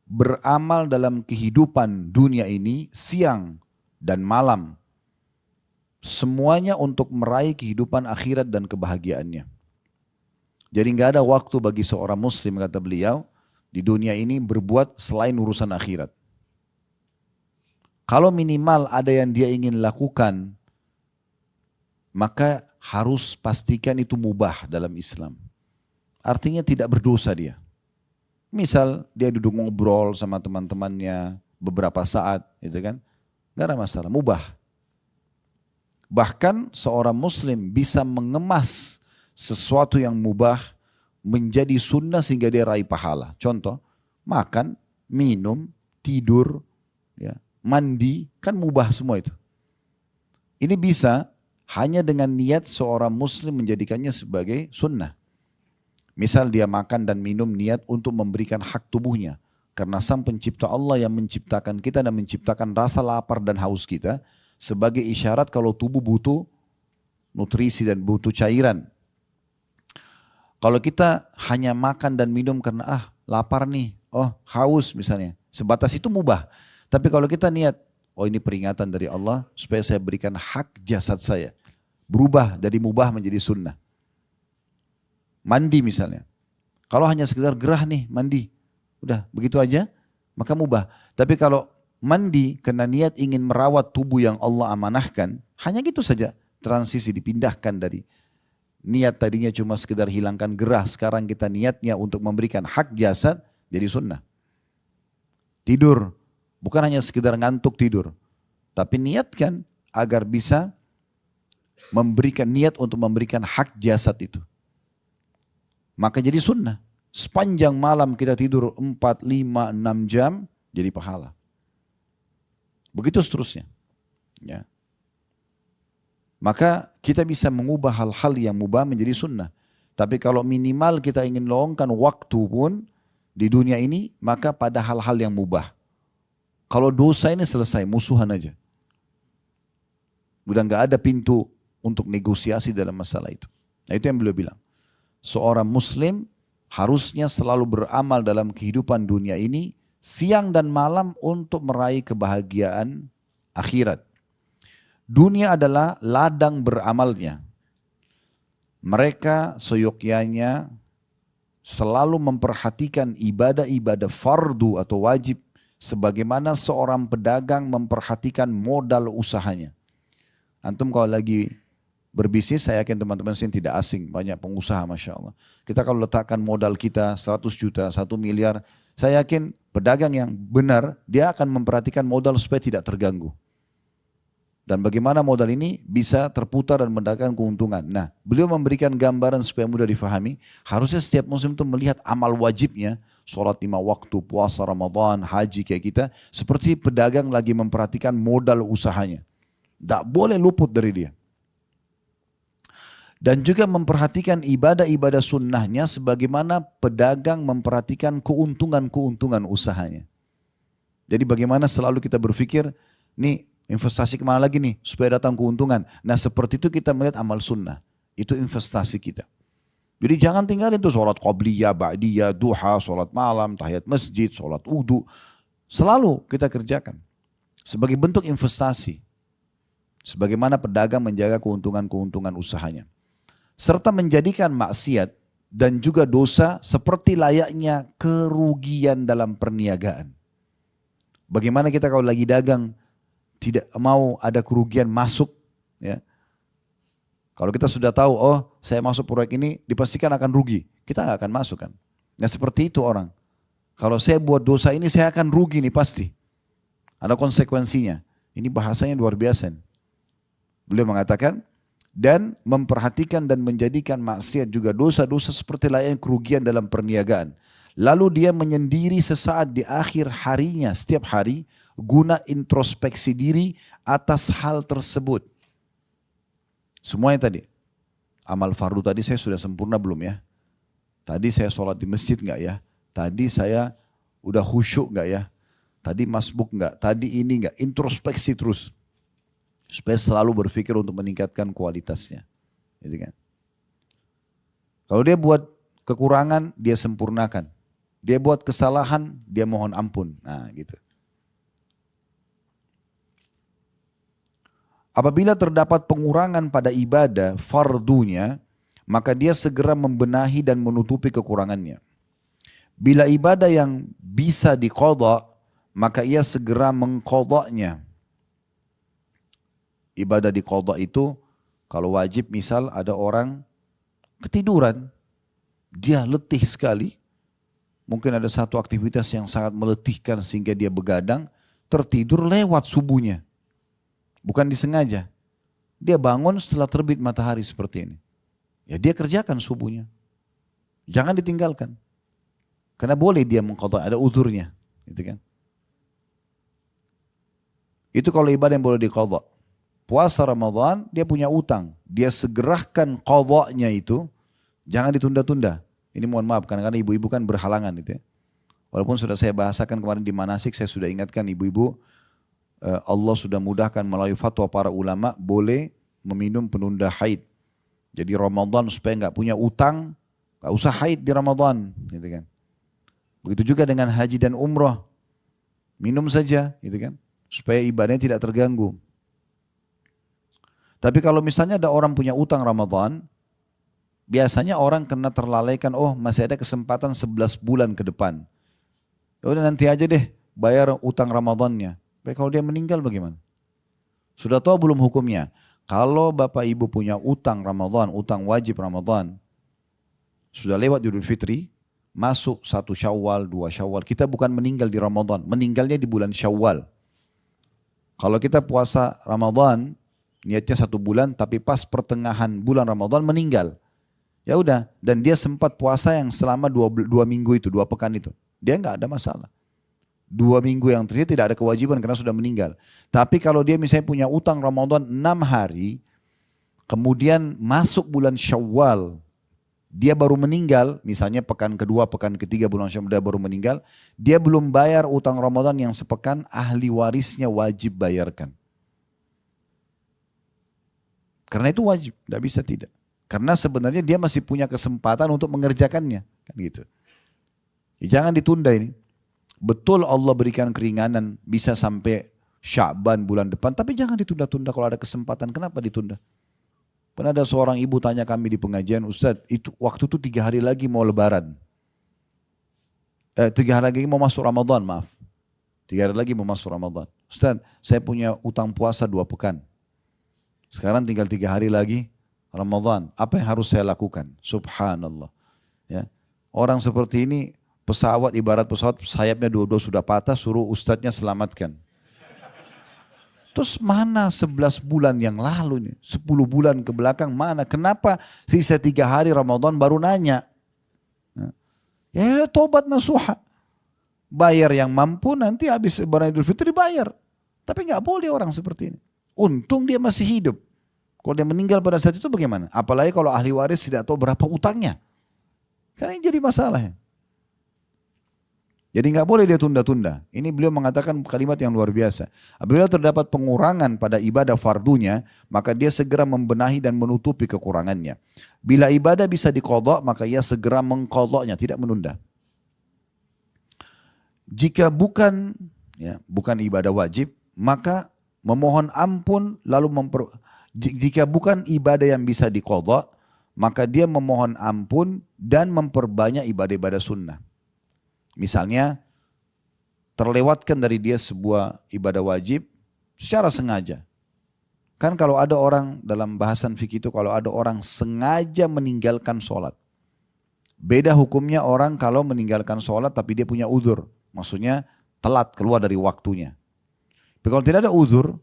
beramal dalam kehidupan dunia ini siang dan malam. Semuanya untuk meraih kehidupan akhirat dan kebahagiaannya. Jadi nggak ada waktu bagi seorang muslim, kata beliau, di dunia ini berbuat selain urusan akhirat. Kalau minimal ada yang dia ingin lakukan, maka harus pastikan itu mubah dalam Islam. Artinya tidak berdosa dia. Misal dia duduk ngobrol sama teman-temannya beberapa saat, gitu kan? Gak ada masalah, mubah. Bahkan seorang muslim bisa mengemas sesuatu yang mubah menjadi sunnah sehingga dia raih pahala. Contoh, makan, minum, tidur, ya, mandi, kan mubah semua itu. Ini bisa hanya dengan niat seorang muslim menjadikannya sebagai sunnah. Misal dia makan dan minum niat untuk memberikan hak tubuhnya. Karena sang pencipta Allah yang menciptakan kita dan menciptakan rasa lapar dan haus kita sebagai isyarat kalau tubuh butuh nutrisi dan butuh cairan. Kalau kita hanya makan dan minum karena lapar nih, haus misalnya, sebatas itu mubah. Tapi kalau kita niat, ini peringatan dari Allah supaya saya berikan hak jasad saya. Berubah dari mubah menjadi sunnah. Mandi misalnya. Kalau hanya sekedar gerah nih mandi. Udah begitu aja maka mubah. Tapi kalau mandi karena niat ingin merawat tubuh yang Allah amanahkan. Hanya gitu saja. Transisi dipindahkan dari niat tadinya cuma sekedar hilangkan gerah. Sekarang kita niatnya untuk memberikan hak jasad jadi sunnah. Tidur. Bukan hanya sekedar ngantuk tidur. Tapi niatkan agar bisa memberikan niat untuk memberikan hak jasad itu. Maka jadi sunnah. Sepanjang malam kita tidur 4, 5, 6 jam jadi pahala. Begitu seterusnya. Ya. Maka kita bisa mengubah hal-hal yang mubah menjadi sunnah. Tapi kalau minimal kita ingin luangkan waktu pun di dunia ini, maka pada hal-hal yang mubah. Kalau dosa ini selesai, musuhan aja. Udah gak ada pintu untuk negosiasi dalam masalah itu. Nah itu yang beliau bilang. Seorang muslim harusnya selalu beramal dalam kehidupan dunia ini siang dan malam untuk meraih kebahagiaan akhirat. Dunia adalah ladang beramalnya. Mereka seyogyanya selalu memperhatikan ibadah-ibadah fardu atau wajib sebagaimana seorang pedagang memperhatikan modal usahanya. Antum kalau lagi berbisnis, saya yakin teman-teman sini tidak asing, banyak pengusaha Masya Allah. Kita kalau letakkan modal kita 100 juta, 1 miliar, saya yakin pedagang yang benar, dia akan memperhatikan modal supaya tidak terganggu. Dan bagaimana modal ini bisa terputar dan mendapatkan keuntungan. Nah, beliau memberikan gambaran supaya mudah difahami, harusnya setiap muslim itu melihat amal wajibnya, sholat 5 waktu, puasa Ramadan, haji kayak kita, seperti pedagang lagi memperhatikan modal usahanya. Tidak boleh luput dari dia. Dan juga memperhatikan ibadah-ibadah sunnahnya sebagaimana pedagang memperhatikan keuntungan-keuntungan usahanya. Jadi bagaimana selalu kita berpikir, nih investasi kemana lagi nih supaya datang keuntungan. Nah seperti itu kita melihat amal sunnah, itu investasi kita. Jadi jangan tinggalin tuh sholat qabliyah, ba'diyah, duha, sholat malam, tahiyat masjid, sholat wudu. Selalu kita kerjakan sebagai bentuk investasi. Sebagaimana pedagang menjaga keuntungan-keuntungan usahanya. Serta menjadikan maksiat dan juga dosa seperti layaknya kerugian dalam perniagaan. Bagaimana kita kalau lagi dagang tidak mau ada kerugian masuk, ya. Kalau kita sudah tahu, oh saya masuk proyek ini dipastikan akan rugi, kita nggak akan masuk kan. Nah seperti itu orang. Kalau saya buat dosa ini saya akan rugi nih pasti. Ada konsekuensinya. Ini bahasanya luar biasa. Beliau mengatakan, dan memperhatikan dan menjadikan maksiat juga dosa-dosa seperti layaknya kerugian dalam perniagaan. Lalu dia menyendiri sesaat di akhir harinya setiap hari guna introspeksi diri atas hal tersebut. Semuanya tadi. Amal fardu tadi saya sudah sempurna belum ya? Tadi saya sholat di masjid enggak ya? Tadi saya udah khusyuk enggak ya? Tadi masbuk enggak? Tadi ini enggak? Introspeksi terus. Supaya selalu berpikir untuk meningkatkan kualitasnya. Gitu kan? Kalau dia buat kekurangan, dia sempurnakan. Dia buat kesalahan, dia mohon ampun. Nah gitu. Apabila terdapat pengurangan pada ibadah fardunya, maka dia segera membenahi dan menutupi kekurangannya. Bila ibadah yang bisa diqadha, maka ia segera mengqadhanya. Ibadah diqadha itu, kalau wajib misal ada orang ketiduran, dia letih sekali, mungkin ada satu aktivitas yang sangat meletihkan sehingga dia begadang, tertidur lewat subuhnya. Bukan disengaja. Dia bangun setelah terbit matahari seperti ini. Ya dia kerjakan subuhnya. Jangan ditinggalkan. Karena boleh dia mengqadha, ada uzurnya. Gitu kan. Itu kalau ibadah yang boleh diqadha. Puasa Ramadan dia punya utang. Dia segerakan qadhanya itu. Jangan ditunda-tunda. Ini mohon maaf karena ibu-ibu kan berhalangan gitu ya. Walaupun sudah saya bahasakan kemarin di manasik, saya sudah ingatkan ibu-ibu. Allah sudah mudahkan melalui fatwa para ulama boleh meminum penunda haid. Jadi Ramadan supaya nggak punya utang, nggak usah haid di Ramadan, gitu kan. Begitu juga dengan haji dan umroh, minum saja, gitu kan, supaya ibadahnya tidak terganggu. Tapi kalau misalnya ada orang punya utang Ramadan, biasanya orang kena terlalaikan, oh masih ada kesempatan 11 bulan ke depan. Ya udah nanti aja deh bayar utang Ramadannya. Baik kalau dia meninggal bagaimana? Sudah tahu belum hukumnya? Kalau bapak ibu punya utang Ramadan, utang wajib Ramadan, sudah lewat Idul Fitri, masuk 1 Syawal, 2 Syawal, kita bukan meninggal di Ramadan, meninggalnya di bulan Syawal. Kalau kita puasa Ramadan, niatnya 1 bulan, tapi pas pertengahan bulan Ramadan meninggal. Ya udah, dan dia sempat puasa yang selama 2 minggu itu, 2 pekan itu. Dia nggak ada masalah. 2 minggu yang terjadi tidak ada kewajiban karena sudah meninggal. Tapi kalau dia misalnya punya utang Ramadan 6 hari, kemudian masuk bulan Syawal, dia baru meninggal, misalnya pekan kedua, pekan ketiga bulan Syawal dia baru meninggal, dia belum bayar utang Ramadan yang sepekan, ahli warisnya wajib bayarkan. Karena itu wajib, tidak bisa tidak. Karena sebenarnya dia masih punya kesempatan untuk mengerjakannya, kan gitu. Jangan ditunda ini. Betul Allah berikan keringanan bisa sampai Sya'ban bulan depan, tapi jangan ditunda-tunda kalau ada kesempatan. Kenapa ditunda? Pernah ada seorang ibu tanya kami di pengajian, Ustadz, itu waktu itu 3 hari lagi mau lebaran. 3 hari lagi mau masuk Ramadan, maaf. 3 hari lagi mau masuk Ramadan. Ustadz, saya punya utang puasa 2 pekan. Sekarang tinggal 3 hari lagi Ramadan. Apa yang harus saya lakukan? Subhanallah. Ya. Orang seperti ini, pesawat ibarat pesawat sayapnya 2 sudah patah, suruh ustadznya selamatkan. Terus mana 11 bulan yang lalu ini, 10 bulan ke belakang mana? Kenapa sisa 3 hari Ramadan baru nanya? Ya tobat nasuha. Bayar yang mampu, nanti habis lebaran Idul Fitri bayar. Tapi nggak boleh orang seperti ini. Untung dia masih hidup. Kalau dia meninggal pada saat itu bagaimana? Apalagi kalau ahli waris tidak tahu berapa utangnya. Karena ini jadi masalah. Jadi nggak boleh dia tunda-tunda. Ini beliau mengatakan kalimat yang luar biasa. Apabila terdapat pengurangan pada ibadah fardunya, maka dia segera membenahi dan menutupi kekurangannya. Bila ibadah bisa diqadha, maka ia segera mengqadhanya, tidak menunda. Jika bukan ibadah wajib, maka memohon ampun lalu jika bukan ibadah yang bisa diqadha, maka dia memohon ampun dan memperbanyak ibadah-ibadah sunnah. Misalnya terlewatkan dari dia sebuah ibadah wajib secara sengaja. Kan kalau ada orang dalam bahasan fikih itu kalau ada orang sengaja meninggalkan sholat. Beda hukumnya orang kalau meninggalkan sholat tapi dia punya uzur. Maksudnya telat keluar dari waktunya. Tapi kalau tidak ada uzur,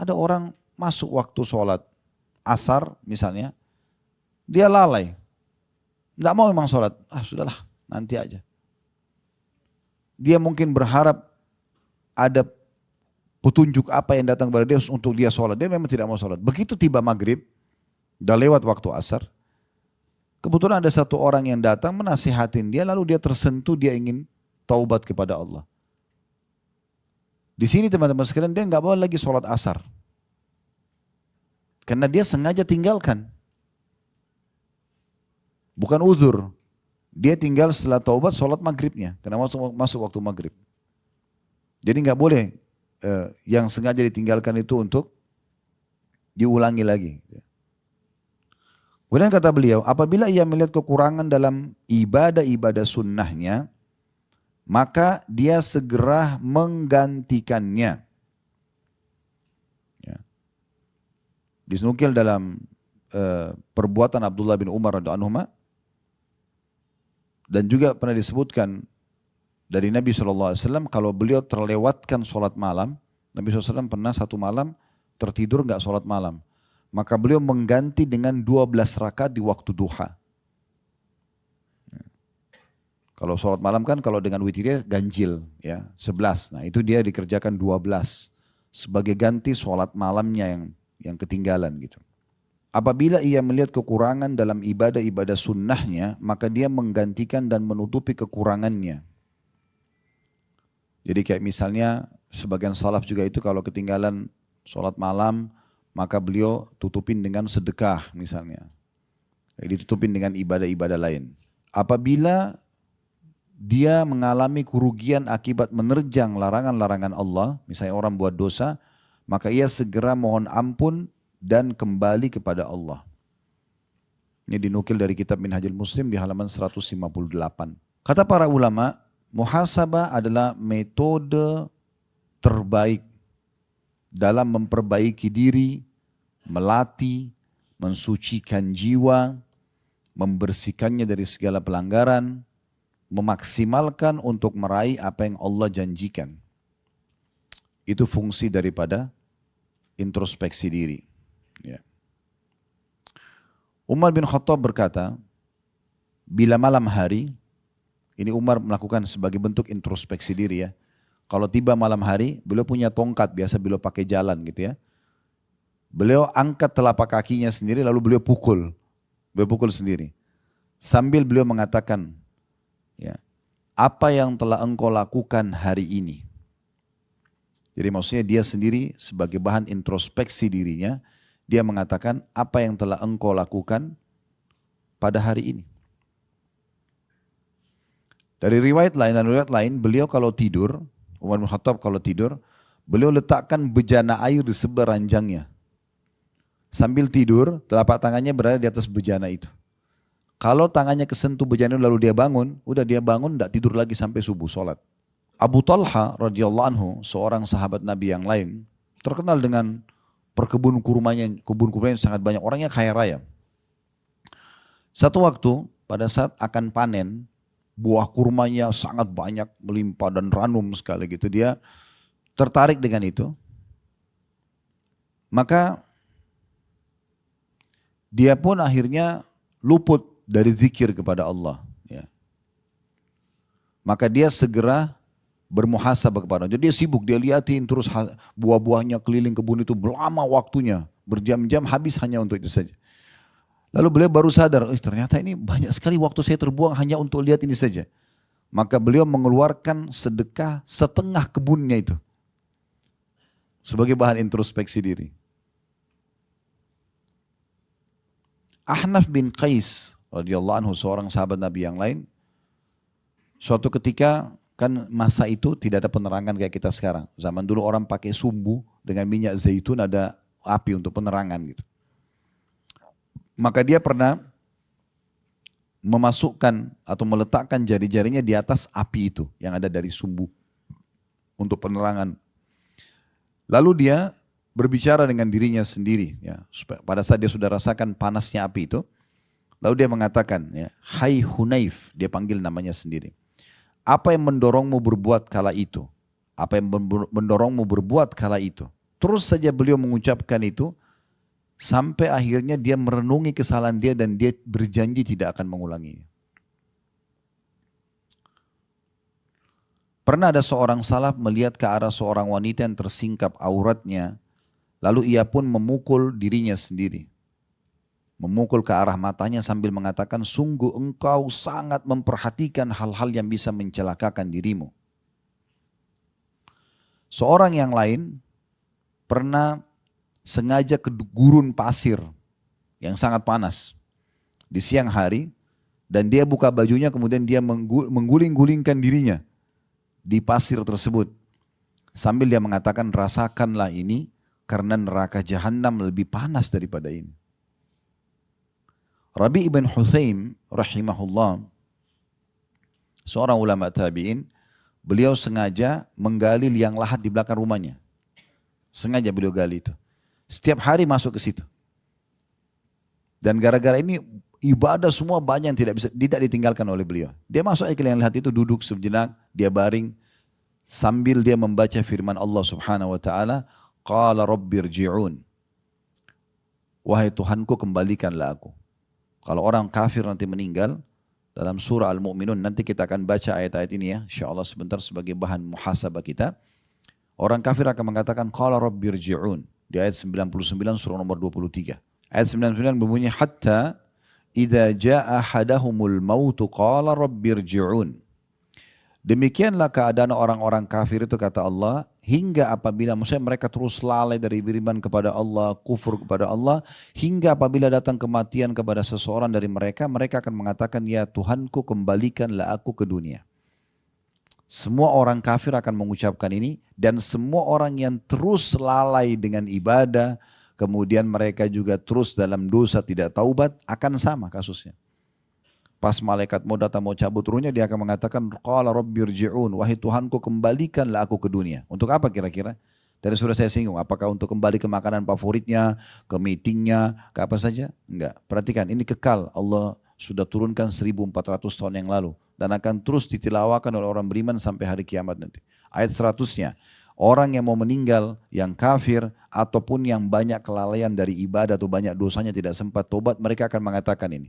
ada orang masuk waktu sholat asar misalnya, dia lalai. Tidak mau memang sholat, sudahlah nanti aja. Dia mungkin berharap ada petunjuk apa yang datang kepada dia untuk dia sholat. Dia memang tidak mau sholat. Begitu tiba maghrib, udah lewat waktu asar. Kebetulan ada satu orang yang datang menasihatin dia, lalu dia tersentuh, dia ingin taubat kepada Allah. Di sini teman-teman sekalian, dia nggak boleh lagi sholat asar. Karena dia sengaja tinggalkan. Bukan uzur. Dia tinggal setelah taubat sholat maghribnya. Karena masuk waktu maghrib. Jadi nggak boleh yang sengaja ditinggalkan itu untuk diulangi lagi. Kemudian kata beliau, apabila ia melihat kekurangan dalam ibadah-ibadah sunnahnya, maka dia segera menggantikannya. Ya. Disnukil dalam perbuatan Abdullah bin Umar radhiyallahu anhu, dan juga pernah disebutkan dari Nabi SAW kalau beliau terlewatkan sholat malam, Nabi SAW pernah satu malam tertidur nggak sholat malam. Maka beliau mengganti dengan 12 rakaat di waktu duha. Kalau sholat malam kan kalau dengan witirnya ganjil ya 11. Nah itu dia dikerjakan 12 sebagai ganti sholat malamnya yang ketinggalan gitu. Apabila ia melihat kekurangan dalam ibadah-ibadah sunnahnya, maka dia menggantikan dan menutupi kekurangannya. Jadi kayak misalnya sebagian salaf juga itu kalau ketinggalan sholat malam, maka beliau tutupin dengan sedekah misalnya. Ditutupin dengan ibadah-ibadah lain. Apabila dia mengalami kerugian akibat menerjang larangan-larangan Allah, misalnya orang buat dosa, maka ia segera mohon ampun dan kembali kepada Allah. Ini dinukil dari kitab Minhajul Muslim di halaman 158. Kata para ulama, muhasabah adalah metode terbaik dalam memperbaiki diri, melatih, mensucikan jiwa, membersihkannya dari segala pelanggaran, memaksimalkan untuk meraih apa yang Allah janjikan. Itu fungsi daripada introspeksi diri. Ya. Umar bin Khattab berkata, bila malam hari, ini Umar melakukan sebagai bentuk introspeksi diri ya. Kalau tiba malam hari, beliau punya tongkat, biasa beliau pakai jalan gitu ya. Beliau angkat telapak kakinya sendiri lalu beliau pukul sendiri. Sambil beliau mengatakan, ya, apa yang telah engkau lakukan hari ini? Jadi maksudnya dia sendiri sebagai bahan introspeksi dirinya, dia mengatakan apa yang telah engkau lakukan pada hari ini. Dari riwayat lain, beliau kalau tidur, Umar bin Khattab kalau tidur, beliau letakkan bejana air di sebelah ranjangnya. Sambil tidur, telapak tangannya berada di atas bejana itu. Kalau tangannya kesentuh bejana lalu dia bangun, udah dia bangun, tidak tidur lagi sampai subuh sholat. Abu Talha radhiyallahu anhu, seorang sahabat Nabi yang lain, terkenal dengan kebun kurmanya yang sangat banyak, orangnya kaya raya. Satu waktu pada saat akan panen, buah kurmanya sangat banyak, melimpah dan ranum sekali gitu. Dia tertarik dengan itu. Maka dia pun akhirnya luput dari zikir kepada Allah. Ya. Maka dia segera bermuhasabah kepada Allah. Jadi dia sibuk, dia liatin terus buah-buahnya keliling kebun itu lama waktunya. Berjam-jam habis hanya untuk itu saja. Lalu beliau baru sadar, ternyata ini banyak sekali waktu saya terbuang hanya untuk lihat ini saja. Maka beliau mengeluarkan sedekah setengah kebunnya itu. Sebagai bahan introspeksi diri. Ahnaf bin Qais radhiyallahu anhu, seorang sahabat Nabi yang lain, suatu ketika, kan masa itu tidak ada penerangan kayak kita sekarang. Zaman dulu orang pakai sumbu dengan minyak zaitun, ada api untuk penerangan gitu. Maka dia pernah memasukkan atau meletakkan jari-jarinya di atas api itu yang ada dari sumbu untuk penerangan. Lalu dia berbicara dengan dirinya sendiri, ya, pada saat dia sudah rasakan panasnya api itu, lalu dia mengatakan, ya, Hai Hunaif, dia panggil namanya sendiri. Apa yang mendorongmu berbuat kala itu? Apa yang mendorongmu berbuat kala itu? Terus saja beliau mengucapkan itu, sampai akhirnya dia merenungi kesalahan dia dan dia berjanji tidak akan mengulanginya. Pernah ada seorang salaf melihat ke arah seorang wanita yang tersingkap auratnya, lalu ia pun memukul dirinya sendiri. Memukul ke arah matanya sambil mengatakan, sungguh engkau sangat memperhatikan hal-hal yang bisa mencelakakan dirimu. Seorang yang lain pernah sengaja ke gurun pasir yang sangat panas di siang hari, dan dia buka bajunya kemudian dia mengguling-gulingkan dirinya di pasir tersebut sambil dia mengatakan, rasakanlah ini karena neraka jahanam lebih panas daripada ini. Rabi' ibn Huthaim rahimahullah, seorang ulama tabi'in, beliau sengaja menggali liang lahat di belakang rumahnya. Sengaja beliau gali itu. Setiap hari masuk ke situ. Dan gara-gara ini ibadah semua banyak yang tidak ditinggalkan oleh beliau. Dia masuk ke liang lahat itu, duduk sejenak, dia baring sambil dia membaca firman Allah Subhanahu wa taala, qala rabbirji'un. Wahai Tuhanku, kembalikanlah aku. Kalau orang kafir nanti meninggal, dalam surah Al-Mu'minun, nanti kita akan baca ayat-ayat ini ya, insyaallah sebentar sebagai bahan muhasabah kita. Orang kafir akan mengatakan qala rabbirji'un. Di ayat 99 surah nomor 23. Ayat 99 berbunyi, hatta idza jaa ahadahumul mautu qala rabbirji'un. Demikianlah keadaan orang-orang kafir itu, kata Allah, hingga apabila, maksudnya mereka terus lalai dari beriman kepada Allah, kufur kepada Allah, hingga apabila datang kematian kepada seseorang dari mereka, mereka akan mengatakan, ya Tuhanku, kembalikanlah aku ke dunia. Semua orang kafir akan mengucapkan ini, dan semua orang yang terus lalai dengan ibadah, kemudian mereka juga terus dalam dosa tidak taubat, akan sama kasusnya. Pas malaikat mau datang mau cabut ruhnya, dia akan mengatakan, qala rabbirji'un, wahai Tuhanku, kembalikanlah aku ke dunia. Untuk apa kira-kira? Tadi sudah saya singgung, apakah untuk kembali ke makanan favoritnya, ke meetingnya, ke apa saja? Enggak. Perhatikan, ini kekal. Allah sudah turunkan 1400 tahun yang lalu. Dan akan terus ditilawakan oleh orang beriman sampai hari kiamat nanti. Ayat 100-nya. Orang yang mau meninggal, yang kafir, ataupun yang banyak kelalaian dari ibadah atau banyak dosanya tidak sempat tobat, mereka akan mengatakan ini.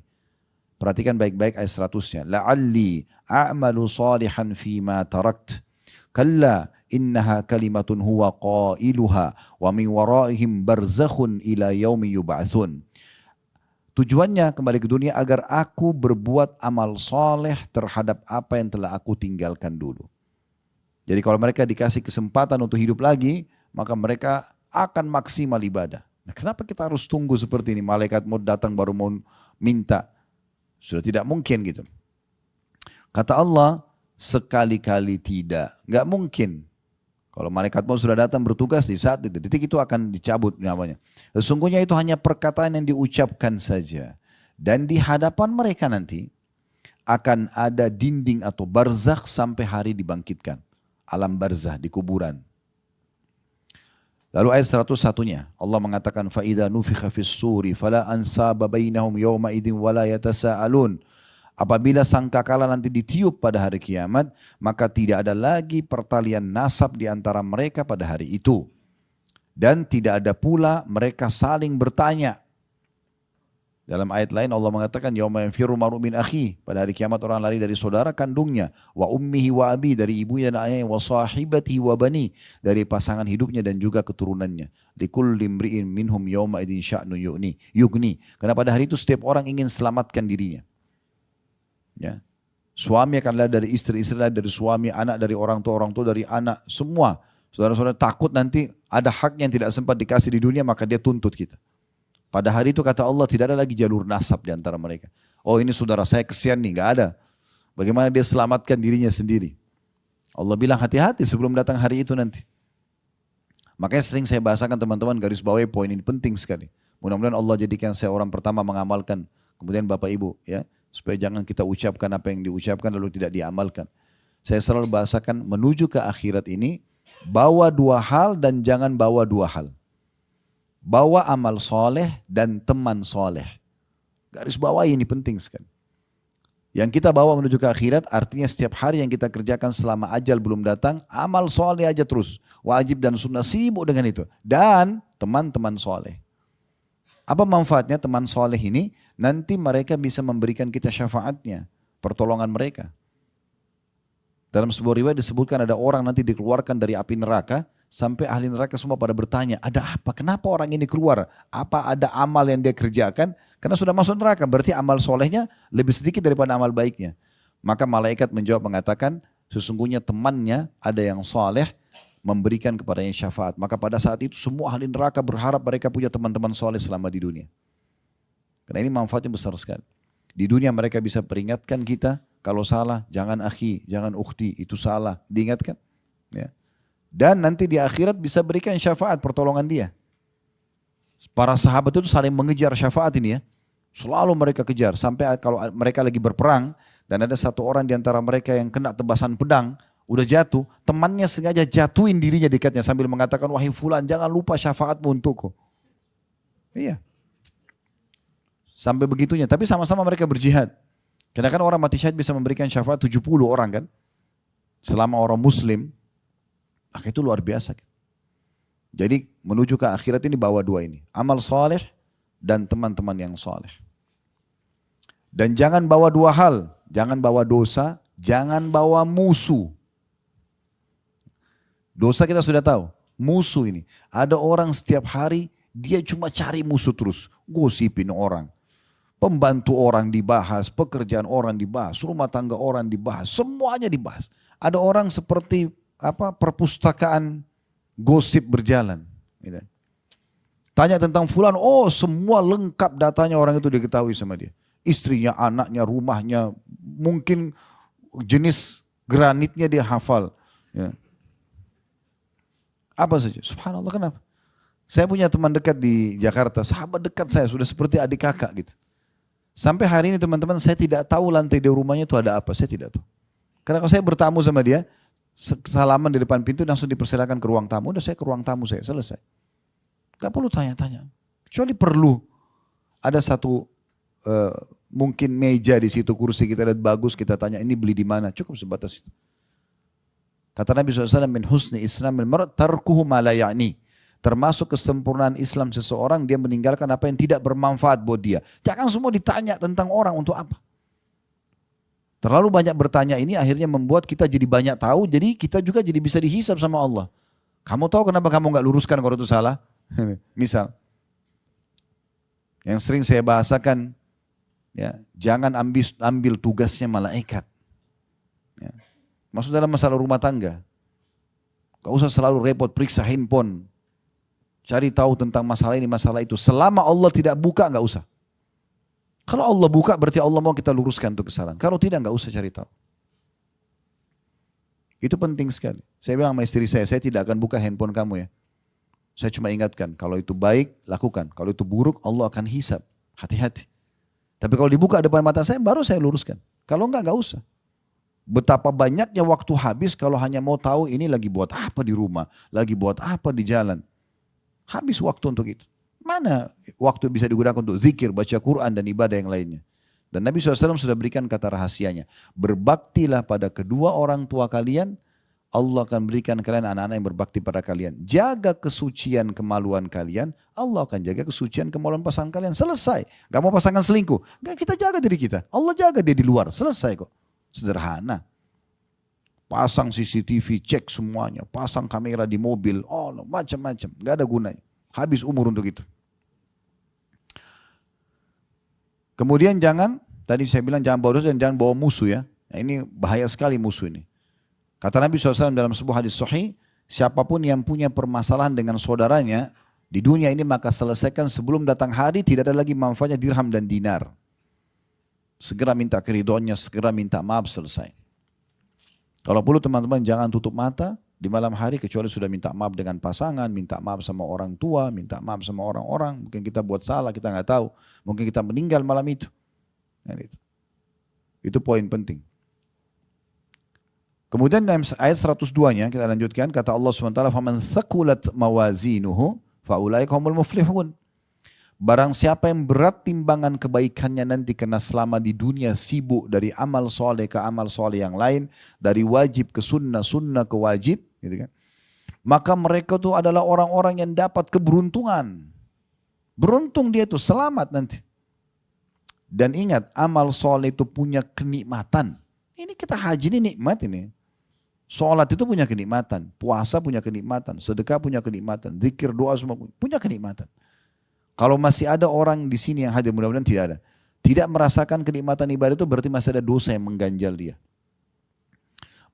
Perhatikan baik-baik ayat 100-nya. La'alli a'malu salihan fima tarakt. Kalla innaha kalimatun huwa qailuha wa min waraihim barzakhun ila yaumi yub'atsun. Tujuannya kembali ke dunia agar aku berbuat amal soleh terhadap apa yang telah aku tinggalkan dulu. Jadi kalau mereka dikasih kesempatan untuk hidup lagi, maka mereka akan maksimal ibadah. Nah, kenapa kita harus tunggu seperti ini? Malaikat mau datang baru mau minta. Sudah tidak mungkin gitu. Kata Allah, sekali-kali tidak. Nggak mungkin. Kalau malaikat mau sudah datang bertugas, di saat detik itu akan dicabut namanya. Sesungguhnya itu hanya perkataan yang diucapkan saja. Dan di hadapan mereka nanti akan ada dinding atau barzakh sampai hari dibangkitkan. Alam barzah di kuburan. Lalu ayat 101-nya Allah mengatakan, فَإِذَا نُفِخَ فِي الصُّورِ فَلَا أَنْسَابَ بَيْنَهُمْ يَوْمَئِذٍ وَلَا يَتَسَاءَلُونَ. Apabila sangkakala nanti ditiup pada hari kiamat, maka tidak ada lagi pertalian nasab di antara mereka pada hari itu. Dan tidak ada pula mereka saling bertanya. Dalam ayat lain Allah mengatakan yauma yanfiru mar'u min akhi, pada hari kiamat orang lari dari saudara kandungnya, wa ummihi wa abi, dari ibunya dan ayahnya, wa sahibatihi wa bani, dari pasangan hidupnya dan juga keturunannya. Likulli imri'in minhum yauma idzin sya'nu yughni. Karena pada hari itu setiap orang ingin selamatkan dirinya. Ya. Suami akan lari dari istri lari dari suami, anak dari orang tua dari anak, semua. Saudara-saudara takut nanti ada hak yang tidak sempat dikasih di dunia, maka dia tuntut kita. Pada hari itu kata Allah tidak ada lagi jalur nasab di antara mereka. Oh ini saudara saya kesian nih, gak ada. Bagaimana dia selamatkan dirinya sendiri. Allah bilang hati-hati sebelum datang hari itu nanti. Makanya sering saya bahasakan teman-teman, garis bawahi poin ini penting sekali. Mudah-mudahan Allah jadikan saya orang pertama mengamalkan, kemudian Bapak Ibu ya. Supaya jangan kita ucapkan apa yang diucapkan lalu tidak diamalkan. Saya selalu bahasakan menuju ke akhirat ini, bawa dua hal dan jangan bawa dua hal. Bawa amal soleh dan teman soleh. Garis bawah ini penting sekali. Yang kita bawa menuju ke akhirat artinya setiap hari yang kita kerjakan selama ajal belum datang, amal soleh aja terus. Wajib dan sunnah sibuk dengan itu. Dan teman-teman soleh. Apa manfaatnya teman soleh ini? Nanti mereka bisa memberikan kita syafaatnya, pertolongan mereka. Dalam sebuah riwayat disebutkan ada orang nanti dikeluarkan dari api neraka, sampai ahli neraka semua pada bertanya, ada apa? Kenapa orang ini keluar? Apa ada amal yang dia kerjakan? Karena sudah masuk neraka, berarti amal solehnya lebih sedikit daripada amal baiknya. Maka malaikat menjawab mengatakan, sesungguhnya temannya ada yang soleh, memberikan kepadanya syafaat. Maka pada saat itu semua ahli neraka berharap mereka punya teman-teman soleh selama di dunia. Karena ini manfaatnya besar sekali. Di dunia mereka bisa peringatkan kita, kalau salah jangan akhi, jangan ukhti, itu salah. Diingatkan. Ya. Dan nanti di akhirat bisa berikan syafaat pertolongan dia. Para sahabat itu saling mengejar syafaat ini ya. Selalu mereka kejar. Sampai kalau mereka lagi berperang dan ada satu orang di antara mereka yang kena tebasan pedang, udah jatuh, temannya sengaja jatuhin dirinya dekatnya sambil mengatakan, wahai fulan jangan lupa syafaatmu untukku. Iya. Sampai begitunya. Tapi sama-sama mereka berjihad. Karena kan orang mati syahid bisa memberikan syafaat 70 orang kan. Selama orang muslim. Maka itu luar biasa. Jadi menuju ke akhirat ini bawa dua ini. Amal soleh dan teman-teman yang soleh. Dan jangan bawa dua hal. Jangan bawa dosa, jangan bawa musuh. Dosa kita sudah tahu. Musuh ini. Ada orang setiap hari dia cuma cari musuh terus. Gosipin orang. Pembantu orang dibahas, pekerjaan orang dibahas, rumah tangga orang dibahas. Semuanya dibahas. Ada orang seperti perpustakaan gosip berjalan. Gitu. Tanya tentang fulan, oh semua lengkap datanya orang itu diketahui sama dia. Istrinya, anaknya, rumahnya, mungkin jenis granitnya dia hafal. Ya. Apa saja, subhanallah kenapa? Saya punya teman dekat di Jakarta, sahabat dekat saya, sudah seperti adik kakak gitu. Sampai hari ini teman-teman saya tidak tahu lantai di rumahnya itu ada apa, saya tidak tahu. Karena kalau saya bertamu sama dia, salaman di depan pintu langsung dipersilakan ke ruang tamu, udah saya ke ruang tamu saya, selesai. Gak perlu tanya-tanya, kecuali perlu ada satu mungkin meja di situ, kursi kita lihat bagus, kita tanya ini beli di mana, cukup sebatas itu. Kata Nabi SAW, min husni islamil mar' tarkuhu ma la ya'ni. Termasuk kesempurnaan Islam seseorang, dia meninggalkan apa yang tidak bermanfaat buat dia. Jangan semua ditanya tentang orang untuk apa. Terlalu banyak bertanya ini akhirnya membuat kita jadi banyak tahu, jadi kita juga jadi bisa dihisab sama Allah. Kamu tahu kenapa kamu gak luruskan kalau itu salah? Misal, yang sering saya bahasakan, ya, jangan ambil tugasnya malaikat. Ya. Maksud dalam masalah rumah tangga. Gak usah selalu repot periksa handphone. Cari tahu tentang masalah ini, masalah itu. Selama Allah tidak buka, gak usah. Kalau Allah buka berarti Allah mau kita luruskan untuk kesalahan. Kalau tidak gak usah cari tahu. Itu penting sekali. Saya bilang sama istri saya tidak akan buka handphone kamu ya. Saya cuma ingatkan, kalau itu baik, lakukan. Kalau itu buruk, Allah akan hisab. Hati-hati. Tapi kalau dibuka depan mata saya, baru saya luruskan. Kalau enggak, gak usah. Betapa banyaknya waktu habis kalau hanya mau tahu ini lagi buat apa di rumah, lagi buat apa di jalan. Habis waktu untuk itu. Mana waktu bisa digunakan untuk zikir, baca Quran dan ibadah yang lainnya. Dan Nabi SAW sudah berikan kata rahasianya. Berbaktilah pada kedua orang tua kalian, Allah akan berikan kalian anak-anak yang berbakti pada kalian. Jaga kesucian kemaluan kalian, Allah akan jaga kesucian kemaluan pasangan kalian. Selesai. Gak mau pasangan selingkuh. Gak, kita jaga diri kita. Allah jaga dia di luar. Selesai kok. Sederhana. Pasang CCTV, cek semuanya. Pasang kamera di mobil. Oh, macam-macam. Gak ada gunanya. Habis umur untuk itu. Kemudian tadi saya bilang jangan bawa dosa dan jangan bawa musuh ya. Nah, ini bahaya sekali musuh ini. Kata Nabi SAW dalam sebuah hadis sahih, siapapun yang punya permasalahan dengan saudaranya di dunia ini maka selesaikan sebelum datang hari, tidak ada lagi manfaatnya dirham dan dinar. Segera minta keridhoannya, segera minta maaf, selesai. Kalau perlu teman-teman jangan tutup mata di malam hari kecuali sudah minta maaf dengan pasangan, minta maaf sama orang tua, minta maaf sama orang-orang. Mungkin kita buat salah, kita nggak tahu. Mungkin kita meninggal malam itu. Itu poin penting. Kemudian dalam ayat 102-nya kita lanjutkan, kata Allah SWT, "Faman thaqulat mawazinuhu faulaika humul muflihun." Barang siapa yang berat timbangan kebaikannya nanti karena selama di dunia sibuk dari amal soleh ke amal soleh yang lain, dari wajib ke sunnah, sunnah ke wajib, gitu kan? Maka mereka itu adalah orang-orang yang dapat keberuntungan. Beruntung dia itu, selamat nanti. Dan ingat, amal soleh itu punya kenikmatan. Ini kita haji ini nikmat ini. Sholat itu punya kenikmatan, puasa punya kenikmatan, sedekah punya kenikmatan, zikir, doa semua punya kenikmatan. Kalau masih ada orang di sini yang hadir, mudah-mudahan tidak ada, tidak merasakan kenikmatan ibadah itu berarti masih ada dosa yang mengganjal dia.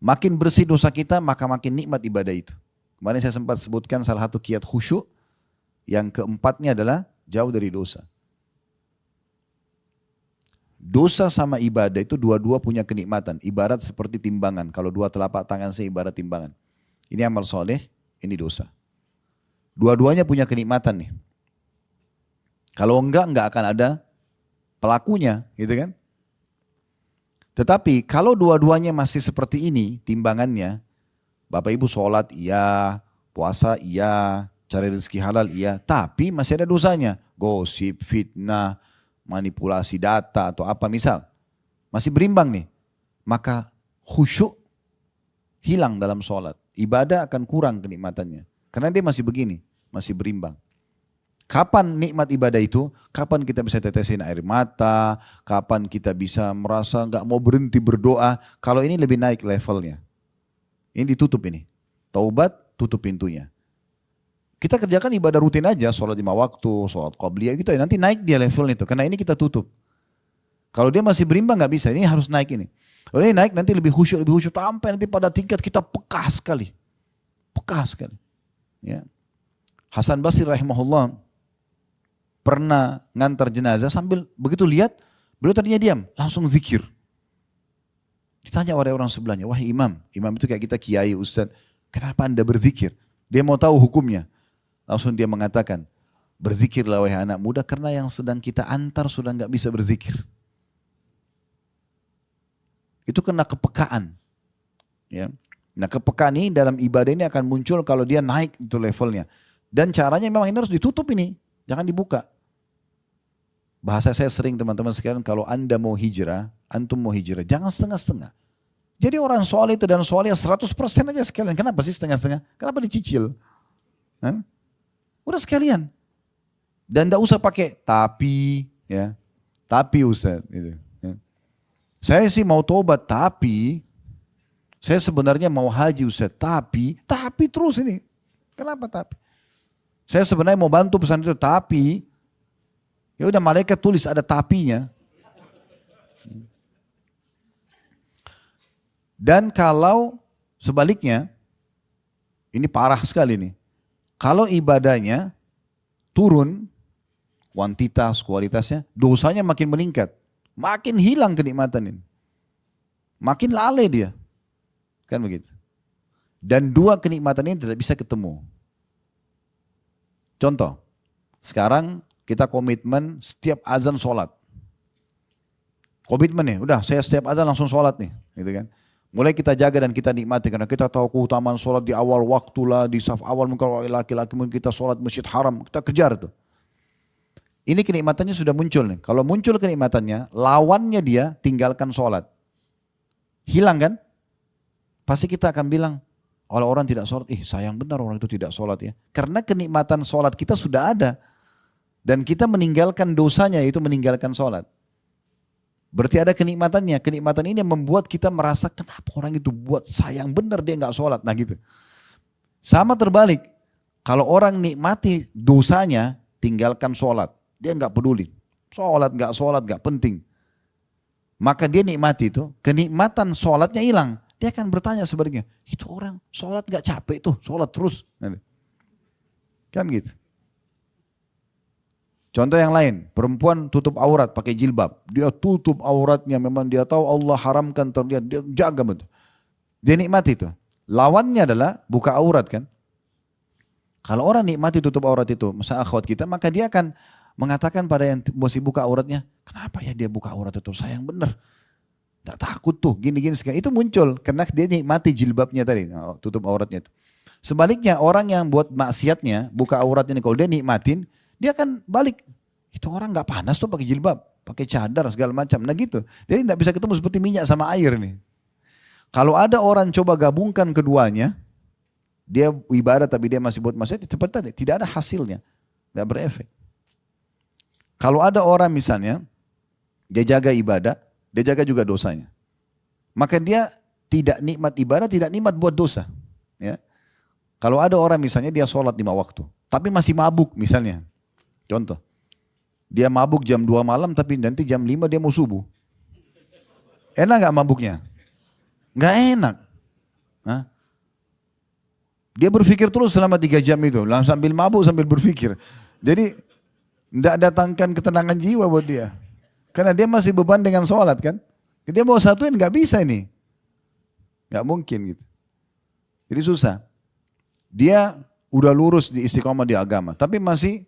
Makin bersih dosa kita, maka makin nikmat ibadah itu. Kemarin saya sempat sebutkan salah satu kiat khusyuk, yang keempatnya adalah jauh dari dosa. Dosa sama ibadah itu dua-dua punya kenikmatan. Ibarat seperti timbangan. Kalau dua telapak tangan saya ibarat timbangan. Ini amal soleh, ini dosa. Dua-duanya punya kenikmatan nih. Kalau enggak akan ada pelakunya, gitu kan? Tetapi kalau dua-duanya masih seperti ini timbangannya, Bapak Ibu sholat iya, puasa iya, cari rezeki halal iya, tapi masih ada dosanya. Gosip, fitnah, manipulasi data atau apa misal, masih berimbang nih, maka khusyuk hilang dalam sholat. Ibadah akan kurang kenikmatannya. Karena dia masih begini, masih berimbang. Kapan nikmat ibadah itu? Kapan kita bisa tetesin air mata? Kapan kita bisa merasa nggak mau berhenti berdoa? Kalau ini lebih naik levelnya. Ini ditutup ini. Taubat, tutup pintunya. Kita kerjakan ibadah rutin aja, sholat 5 waktu, sholat qabliyah gitu ya. Nanti naik dia levelnya itu, karena ini kita tutup. Kalau dia masih berimbang nggak bisa, ini harus naik ini. Kalau ini naik nanti lebih khusyuk, sampai nanti pada tingkat kita peka sekali. Peka sekali. Ya. Hasan Basri rahimahullah pernah ngantar jenazah sambil begitu lihat, beliau tadinya diam, langsung zikir. Ditanya oleh orang sebelahnya, wahai imam itu kayak kita kiai, ustaz, kenapa anda berzikir? Dia mau tahu hukumnya. Langsung dia mengatakan, berzikirlah wahai anak muda karena yang sedang kita antar sudah nggak bisa berzikir. Itu kena kepekaan. Ya. Nah kepekaan ini dalam ibadah ini akan muncul kalau dia naik itu levelnya. Dan caranya memang ini harus ditutup ini, jangan dibuka. Bahasa saya sering teman-teman sekalian, kalau anda mau hijrah, antum mau hijrah, jangan setengah-setengah. Jadi orang soal itu dan soalnya 100% aja sekalian. Kenapa sih setengah-setengah? Kenapa dicicil? Udah sekalian. Dan tidak usah pakai tapi, ya. Tapi Ustaz. Gitu, ya. Saya sih mau tobat tapi, saya sebenarnya mau haji Ustaz. Tapi terus ini. Kenapa tapi? Saya sebenarnya mau bantu pesan itu tapi, ya udah malaikat tulis ada tapinya. Dan kalau sebaliknya, ini parah sekali nih. Kalau ibadahnya turun, kualitasnya, dosanya makin meningkat. Makin hilang kenikmatan ini. Makin lalai dia. Kan begitu. Dan dua kenikmatan ini tidak bisa ketemu. Contoh, sekarang kita komitmen setiap azan sholat. Komitmen nih, udah saya setiap azan langsung sholat nih. Gitu kan. Mulai kita jaga dan kita nikmati karena kita tahu keutamaan sholat di awal waktu lah, di saf awal mungkin laki-laki mungkin kita sholat masjid haram, kita kejar tuh. Ini kenikmatannya sudah muncul nih. Kalau muncul kenikmatannya, lawannya dia tinggalkan sholat. Hilang kan? Pasti kita akan bilang, Kalau orang tidak sholat, sayang benar orang itu tidak sholat ya. Karena kenikmatan sholat kita sudah ada. Dan kita meninggalkan dosanya, yaitu meninggalkan sholat. Berarti ada kenikmatannya. Kenikmatan ini yang membuat kita merasa kenapa orang itu buat sayang benar dia nggak sholat. Nah gitu. Sama terbalik. Kalau orang nikmati dosanya, tinggalkan sholat. Dia nggak peduli. Sholat nggak penting. Maka dia nikmati itu. Kenikmatan sholatnya hilang. Dia akan bertanya sebaliknya. Itu orang sholat nggak capek tuh. Sholat terus. Kan gitu. Contoh yang lain, perempuan tutup aurat pakai jilbab. Dia tutup auratnya, memang dia tahu Allah haramkan terlihat, dia jaga betul. Dia nikmati itu. Lawannya adalah buka aurat kan. Kalau orang nikmati tutup aurat itu, misalnya akhwat kita, maka dia akan mengatakan pada yang masih buka auratnya, kenapa ya dia buka aurat itu, sayang bener. Tak takut tuh, gini-gini sekarang. Itu muncul karena dia nikmati jilbabnya tadi, tutup auratnya itu. Sebaliknya orang yang buat maksiatnya, buka auratnya, kalau dia nikmatin, dia akan balik. Itu orang nggak panas tuh pakai jilbab, pakai cadar segala macam. Nah gitu. Jadi nggak bisa ketemu seperti minyak sama air nih. Kalau ada orang coba gabungkan keduanya, dia ibadah tapi dia masih buat maksiat, seperti tadi tidak ada hasilnya, nggak berefek. Kalau ada orang misalnya dia jaga ibadah, dia jaga juga dosanya, maka dia tidak nikmat ibadah, tidak nikmat buat dosa. Ya. Kalau ada orang misalnya dia sholat 5 waktu, tapi masih mabuk misalnya. Contoh, dia mabuk jam 2 malam tapi nanti jam 5 dia mau subuh. Enak gak mabuknya? Gak enak. Hah? Dia berpikir terus selama 3 jam itu, sambil mabuk sambil berpikir. Jadi tidak datangkan ketenangan jiwa buat dia. Karena dia masih beban dengan sholat kan. Dia mau satuin gak bisa ini. Gak mungkin gitu. Jadi susah. Dia udah lurus di istiqomah di agama, tapi masih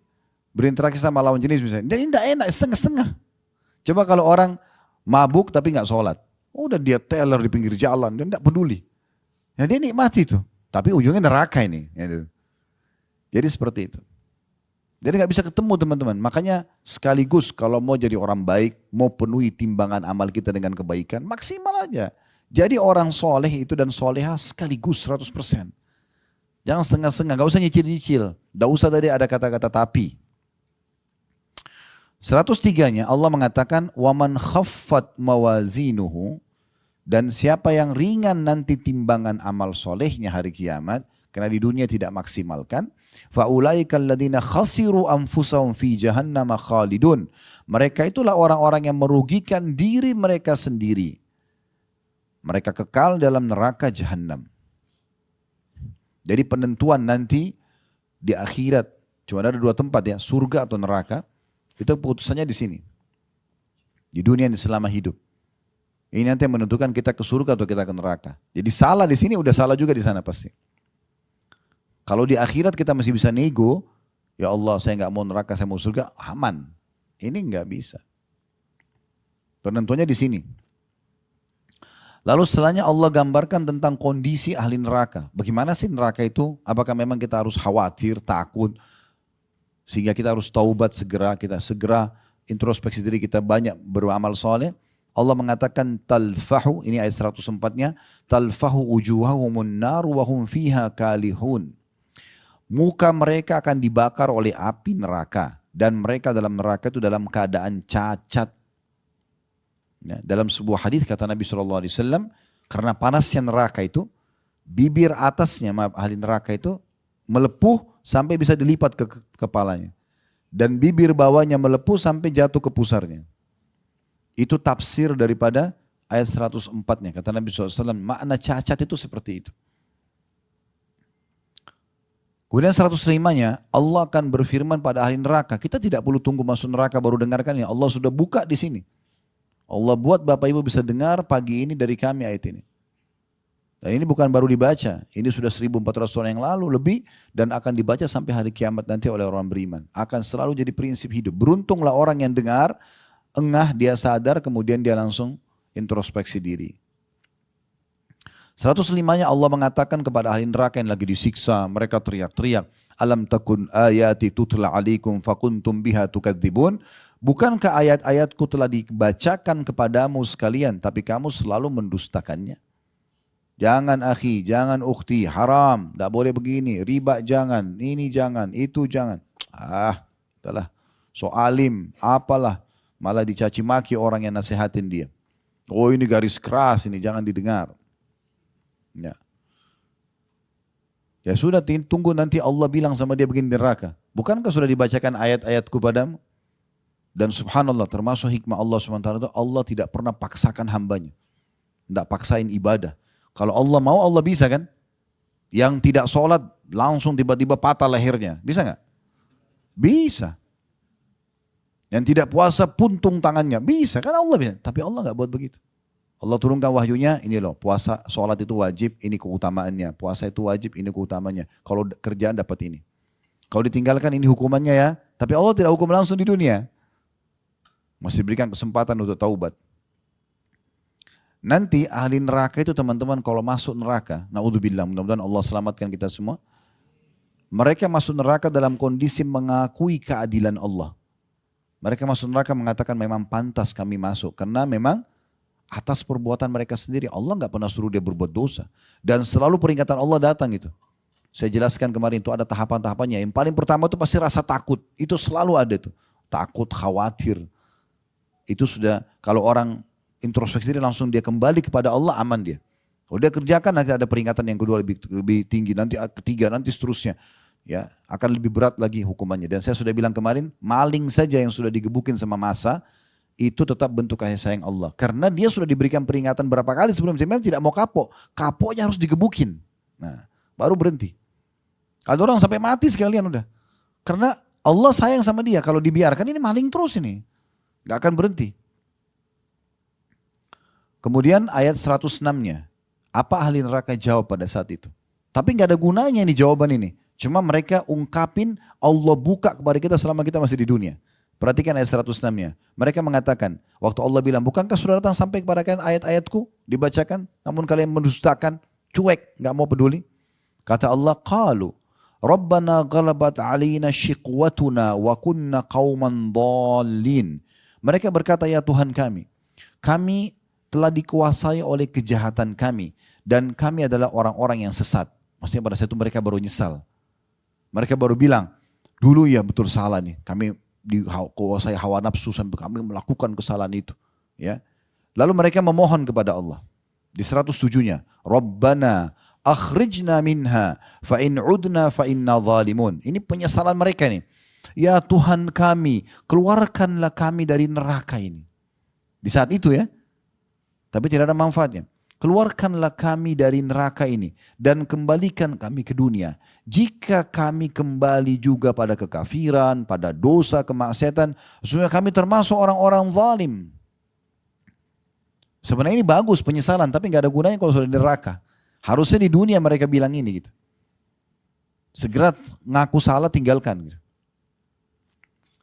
berinteraksi sama lawan jenis misalnya. Jadi tidak enak, setengah-setengah. Coba kalau orang mabuk tapi nggak sholat. Udah dia teler di pinggir jalan, dia tidak peduli. Ya dia nikmati itu. Tapi ujungnya neraka ini. Jadi seperti itu. Jadi nggak bisa ketemu teman-teman. Makanya sekaligus kalau mau jadi orang baik, mau penuhi timbangan amal kita dengan kebaikan, maksimal aja. Jadi orang soleh itu dan soleha sekaligus 100%. Jangan setengah-setengah, gak usah nyicil-nyicil. Gak usah tadi ada kata-kata tapi. 103-nya Allah mengatakan waman khaffat mawazinuhu, dan siapa yang ringan nanti timbangan amal solehnya hari kiamat karena di dunia tidak maksimalkan, faulaikal ladzina khasiru anfusahum fi jahannam khalidun. Mereka itulah orang-orang yang merugikan diri mereka sendiri. Mereka kekal dalam neraka jahanam. Jadi penentuan nanti di akhirat cuma ada 2 tempat ya, surga atau neraka. Itu keputusannya di sini. Di dunia selama hidup. Ini nanti yang menentukan kita ke surga atau kita ke neraka. Jadi salah di sini udah salah juga di sana pasti. Kalau di akhirat kita masih bisa nego, ya Allah saya nggak mau neraka, saya mau surga, aman. Ini nggak bisa. Penentunya di sini. Lalu setelahnya Allah gambarkan tentang kondisi ahli neraka. Bagaimana sih neraka itu? Apakah memang kita harus khawatir, takut? Sehingga kita harus taubat segera, kita segera introspeksi diri kita banyak beramal soleh. Allah mengatakan talfahu, ini ayat 104-nya, talfahu ujuhahumun nar wa hum fiha kalihun. Muka mereka akan dibakar oleh api neraka dan mereka dalam neraka itu dalam keadaan cacat. Ya, dalam sebuah hadis kata Nabi SAW, karena panasnya neraka itu, bibir atasnya ahli neraka itu melepuh sampai bisa dilipat ke kepalanya. Dan bibir bawahnya melepuh sampai jatuh ke pusarnya. Itu tafsir daripada ayat 104-nya. Kata Nabi SAW, makna cacat itu seperti itu. Kemudian 105-nya, Allah akan berfirman pada ahli neraka. Kita tidak perlu tunggu masuk neraka baru dengarkan ini. Allah sudah buka di sini. Allah buat Bapak Ibu bisa dengar pagi ini dari kami ayat ini. Dan ini bukan baru dibaca, ini sudah 1400 tahun yang lalu lebih dan akan dibaca sampai hari kiamat nanti oleh orang beriman. Akan selalu jadi prinsip hidup. Beruntunglah orang yang dengar, engah dia sadar kemudian dia langsung introspeksi diri. 105-nya Allah mengatakan kepada ahli neraka yang lagi disiksa, mereka teriak-teriak, alam takun ayati tutla alaikum fakuntum biha tukadzibun. Bukankah ayat-ayatku telah dibacakan kepadamu sekalian, tapi kamu selalu mendustakannya. Jangan akhi, jangan ukhti, haram, tidak boleh begini, riba jangan, ini jangan, itu jangan. Udahlah, so alim, apalah, malah dicaci maki orang yang nasihatin dia. Oh ini garis keras ini, jangan didengar. Ya. Ya sudah, tunggu nanti Allah bilang sama dia begini di neraka. Bukankah sudah dibacakan ayat-ayatku padamu? Dan subhanallah, termasuk hikmah Allah SWT, Allah tidak pernah paksakan hambanya. Tidak paksain ibadah. Kalau Allah mau, Allah bisa kan? Yang tidak sholat langsung tiba-tiba patah lehernya. Bisa nggak? Bisa. Yang tidak puasa puntung tangannya. Bisa kan Allah bisa. Tapi Allah nggak buat begitu. Allah turunkan wahyunya, ini loh, puasa, sholat itu wajib, ini keutamaannya. Puasa itu wajib, ini keutamaannya. Kalau kerjaan dapat ini. Kalau ditinggalkan ini hukumannya ya. Tapi Allah tidak hukum langsung di dunia. Masih berikan kesempatan untuk taubat. Nanti ahli neraka itu teman-teman kalau masuk neraka, naudzubillah, mudah-mudahan Allah selamatkan kita semua. Mereka masuk neraka dalam kondisi mengakui keadilan Allah. Mereka masuk neraka mengatakan memang pantas kami masuk. Karena memang atas perbuatan mereka sendiri. Allah nggak pernah suruh dia berbuat dosa. Dan selalu peringatan Allah datang itu. Saya jelaskan kemarin itu ada tahapan-tahapannya. Yang paling pertama itu pasti rasa takut. Itu selalu ada tuh. Takut, khawatir. Itu sudah kalau orang introspeksi diri langsung dia kembali kepada Allah, aman dia. Kalau dia kerjakan nanti ada peringatan yang kedua lebih tinggi, nanti ketiga, nanti seterusnya. Ya, akan lebih berat lagi hukumannya. Dan saya sudah bilang kemarin, maling saja yang sudah digebukin sama masa, itu tetap bentuk kasih sayang Allah. Karena dia sudah diberikan peringatan berapa kali sebelum dia memang tidak mau kapok. Kapoknya harus digebukin. Nah, baru berhenti. Ada orang sampai mati sekalian udah. Karena Allah sayang sama dia. Kalau dibiarkan ini maling terus ini. Gak akan berhenti. Kemudian ayat 106-nya. Apa ahli neraka jawab pada saat itu? Tapi gak ada gunanya nih jawaban ini. Cuma mereka ungkapin Allah buka kepada kita selama kita masih di dunia. Perhatikan ayat 106-nya. Mereka mengatakan, waktu Allah bilang, bukankah sudah datang sampai kepada kalian ayat-ayatku? Dibacakan, namun kalian mendustakan, cuek, gak mau peduli. Kata Allah, qalu, Rabbana ghalabat alina shiqwatuna wa kunna qawman dhalin. Mereka berkata, ya Tuhan kami telah dikuasai oleh kejahatan kami. Dan kami adalah orang-orang yang sesat. Maksudnya pada saat itu mereka baru nyesal. Mereka baru bilang, dulu ya betul salah nih. Kami dikuasai hawa nafsu sampai kami melakukan kesalahan itu. Ya. Lalu mereka memohon kepada Allah. Di 107-nya. Rabbana akhrijna minha fa in udna fa inna zalimun. Ini penyesalan mereka nih. Ya Tuhan kami, keluarkanlah kami dari neraka ini. Di saat itu ya. Tapi tidak ada manfaatnya. Keluarkanlah kami dari neraka ini dan kembalikan kami ke dunia. Jika kami kembali juga pada kekafiran, pada dosa, kemaksiatan, sesungguhnya kami termasuk orang-orang zalim. Sebenarnya ini bagus penyesalan, tapi nggak ada gunanya kalau sudah di neraka. Harusnya di dunia mereka bilang ini gitu. Segera ngaku salah, tinggalkan gitu.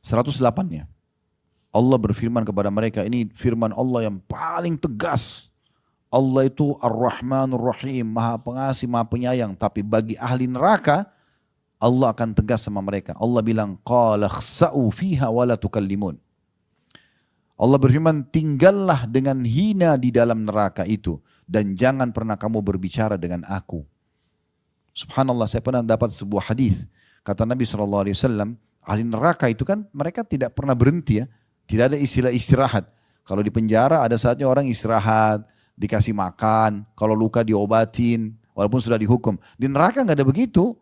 108-nya. Allah berfirman kepada mereka, ini firman Allah yang paling tegas. Allah itu Ar-Rahmanur Rahim, Maha Pengasih, Maha Penyayang. Tapi bagi ahli neraka, Allah akan tegas sama mereka. Allah bilang, qala khsa'u fiha wa la tukallimun. Allah berfirman, tinggallah dengan hina di dalam neraka itu. Dan jangan pernah kamu berbicara dengan aku. Subhanallah, saya pernah dapat sebuah hadis. Kata Nabi SAW, ahli neraka itu kan mereka tidak pernah berhenti ya. Tidak ada istilah istirahat. Kalau di penjara ada saatnya orang istirahat, dikasih makan, kalau luka diobatin, walaupun sudah dihukum. Di neraka nggak ada begitu.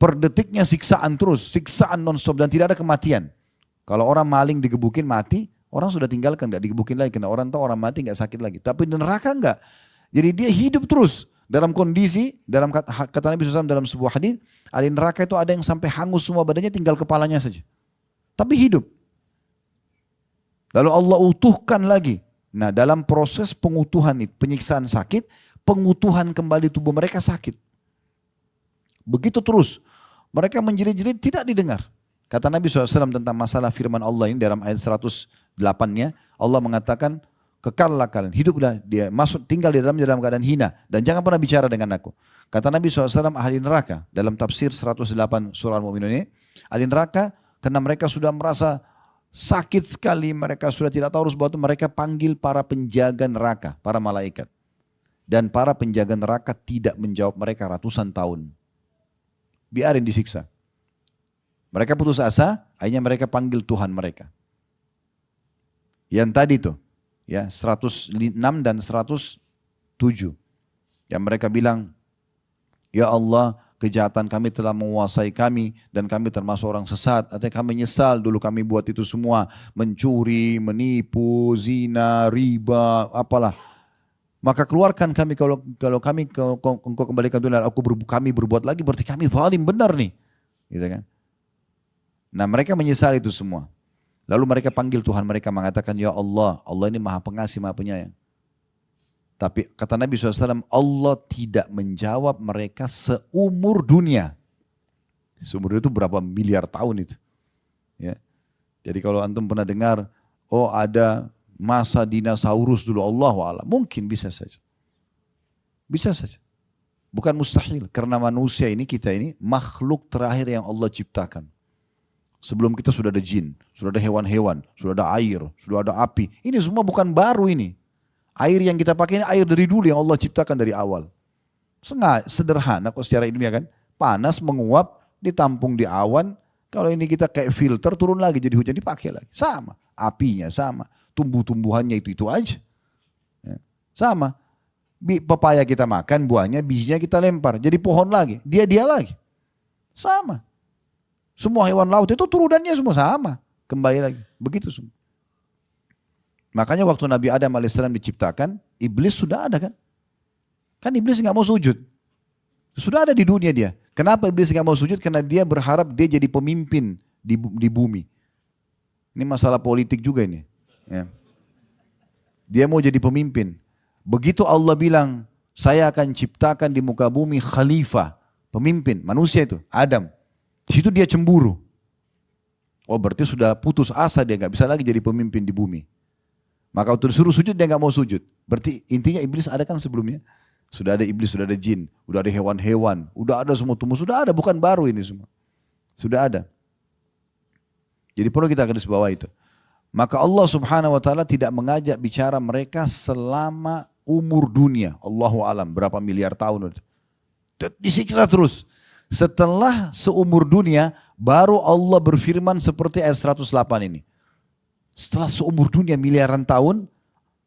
Per detiknya siksaan terus, siksaan non-stop dan tidak ada kematian. Kalau orang maling digebukin mati, orang sudah tinggalkan, nggak digebukin lagi. Karena orang tahu orang mati nggak sakit lagi. Tapi di neraka nggak. Jadi dia hidup terus dalam kondisi, dalam kata Nabi SAW dalam sebuah hadis, ahli neraka itu ada yang sampai hangus semua badannya, tinggal kepalanya saja. Tapi hidup. Lalu Allah utuhkan lagi. Nah dalam proses pengutuhan itu, penyiksaan sakit, pengutuhan kembali tubuh mereka sakit. Begitu terus. Mereka menjerit-jerit tidak didengar. Kata Nabi SAW tentang masalah firman Allah ini dalam ayat 108-nya. Allah mengatakan, kekallah kalian, hiduplah dia, masuk tinggal di dalam keadaan hina. Dan jangan pernah bicara dengan aku. Kata Nabi SAW ahli neraka. Dalam tafsir 108 surah Al-Mu'minun ini. Ahli neraka karena mereka sudah merasa sakit sekali, mereka sudah tidak tahu harus buat, mereka panggil para penjaga neraka, para malaikat. Dan para penjaga neraka tidak menjawab mereka ratusan tahun. Biarin disiksa. Mereka putus asa, akhirnya mereka panggil Tuhan mereka. Yang tadi tuh, ya 106 dan 107. Yang mereka bilang, ya Allah, kejahatan kami telah menguasai kami dan kami termasuk orang sesat. Artinya kami nyesal dulu kami buat itu semua. Mencuri, menipu, zina, riba, apalah. Maka keluarkan kami kalau kami engkau kembalikan dunia, kami berbuat lagi berarti kami zalim benar nih. Gitu kan? Nah mereka menyesal itu semua. Lalu mereka panggil Tuhan mereka mengatakan, ya Allah, Allah ini maha pengasih, maha penyayang. Tapi kata Nabi SAW, Allah tidak menjawab mereka seumur dunia. Seumur dunia itu berapa miliar tahun itu. Ya. Jadi kalau antum pernah dengar, oh ada masa dinosaurus dulu, Allahu'alam. Mungkin bisa saja. Bisa saja. Bukan mustahil. Karena manusia ini, kita ini makhluk terakhir yang Allah ciptakan. Sebelum kita sudah ada jin, sudah ada hewan-hewan, sudah ada air, sudah ada api. Ini semua bukan baru ini. Air yang kita pakai ini air dari dulu yang Allah ciptakan dari awal. Sederhana kok secara ilmiah kan. Panas menguap, ditampung di awan. Kalau ini kita kayak filter turun lagi jadi hujan dipakai lagi. Sama. Apinya sama. Tumbuh-tumbuhannya itu aja. Ya. Sama. Pepaya kita makan, buahnya, bijinya kita lempar. Jadi pohon lagi. Dia lagi. Sama. Semua hewan laut itu turunannya semua sama. Kembali lagi. Begitu semua. Makanya waktu Nabi Adam AS diciptakan, iblis sudah ada kan? Kan iblis nggak mau sujud. Sudah ada di dunia dia. Kenapa iblis nggak mau sujud? Karena dia berharap dia jadi pemimpin di bumi. Ini masalah politik juga ini. Ya. Dia mau jadi pemimpin. Begitu Allah bilang, saya akan ciptakan di muka bumi khalifah. Pemimpin, manusia itu, Adam. Di situ dia cemburu. Oh berarti sudah putus asa dia nggak bisa lagi jadi pemimpin di bumi. Maka waktu disuruh sujud dia nggak mau sujud. Berarti intinya iblis ada kan sebelumnya. Sudah ada iblis, sudah ada jin, sudah ada hewan-hewan, sudah ada semua tumbuh, sudah ada, bukan baru ini semua. Sudah ada. Jadi perlu kita garis bawah itu. Maka Allah Subhanahu wa taala tidak mengajak bicara mereka selama umur dunia. Allahu alam berapa miliar tahun. Disiksa terus. Setelah seumur dunia baru Allah berfirman seperti ayat 108 ini. Setelah seumur dunia miliaran tahun,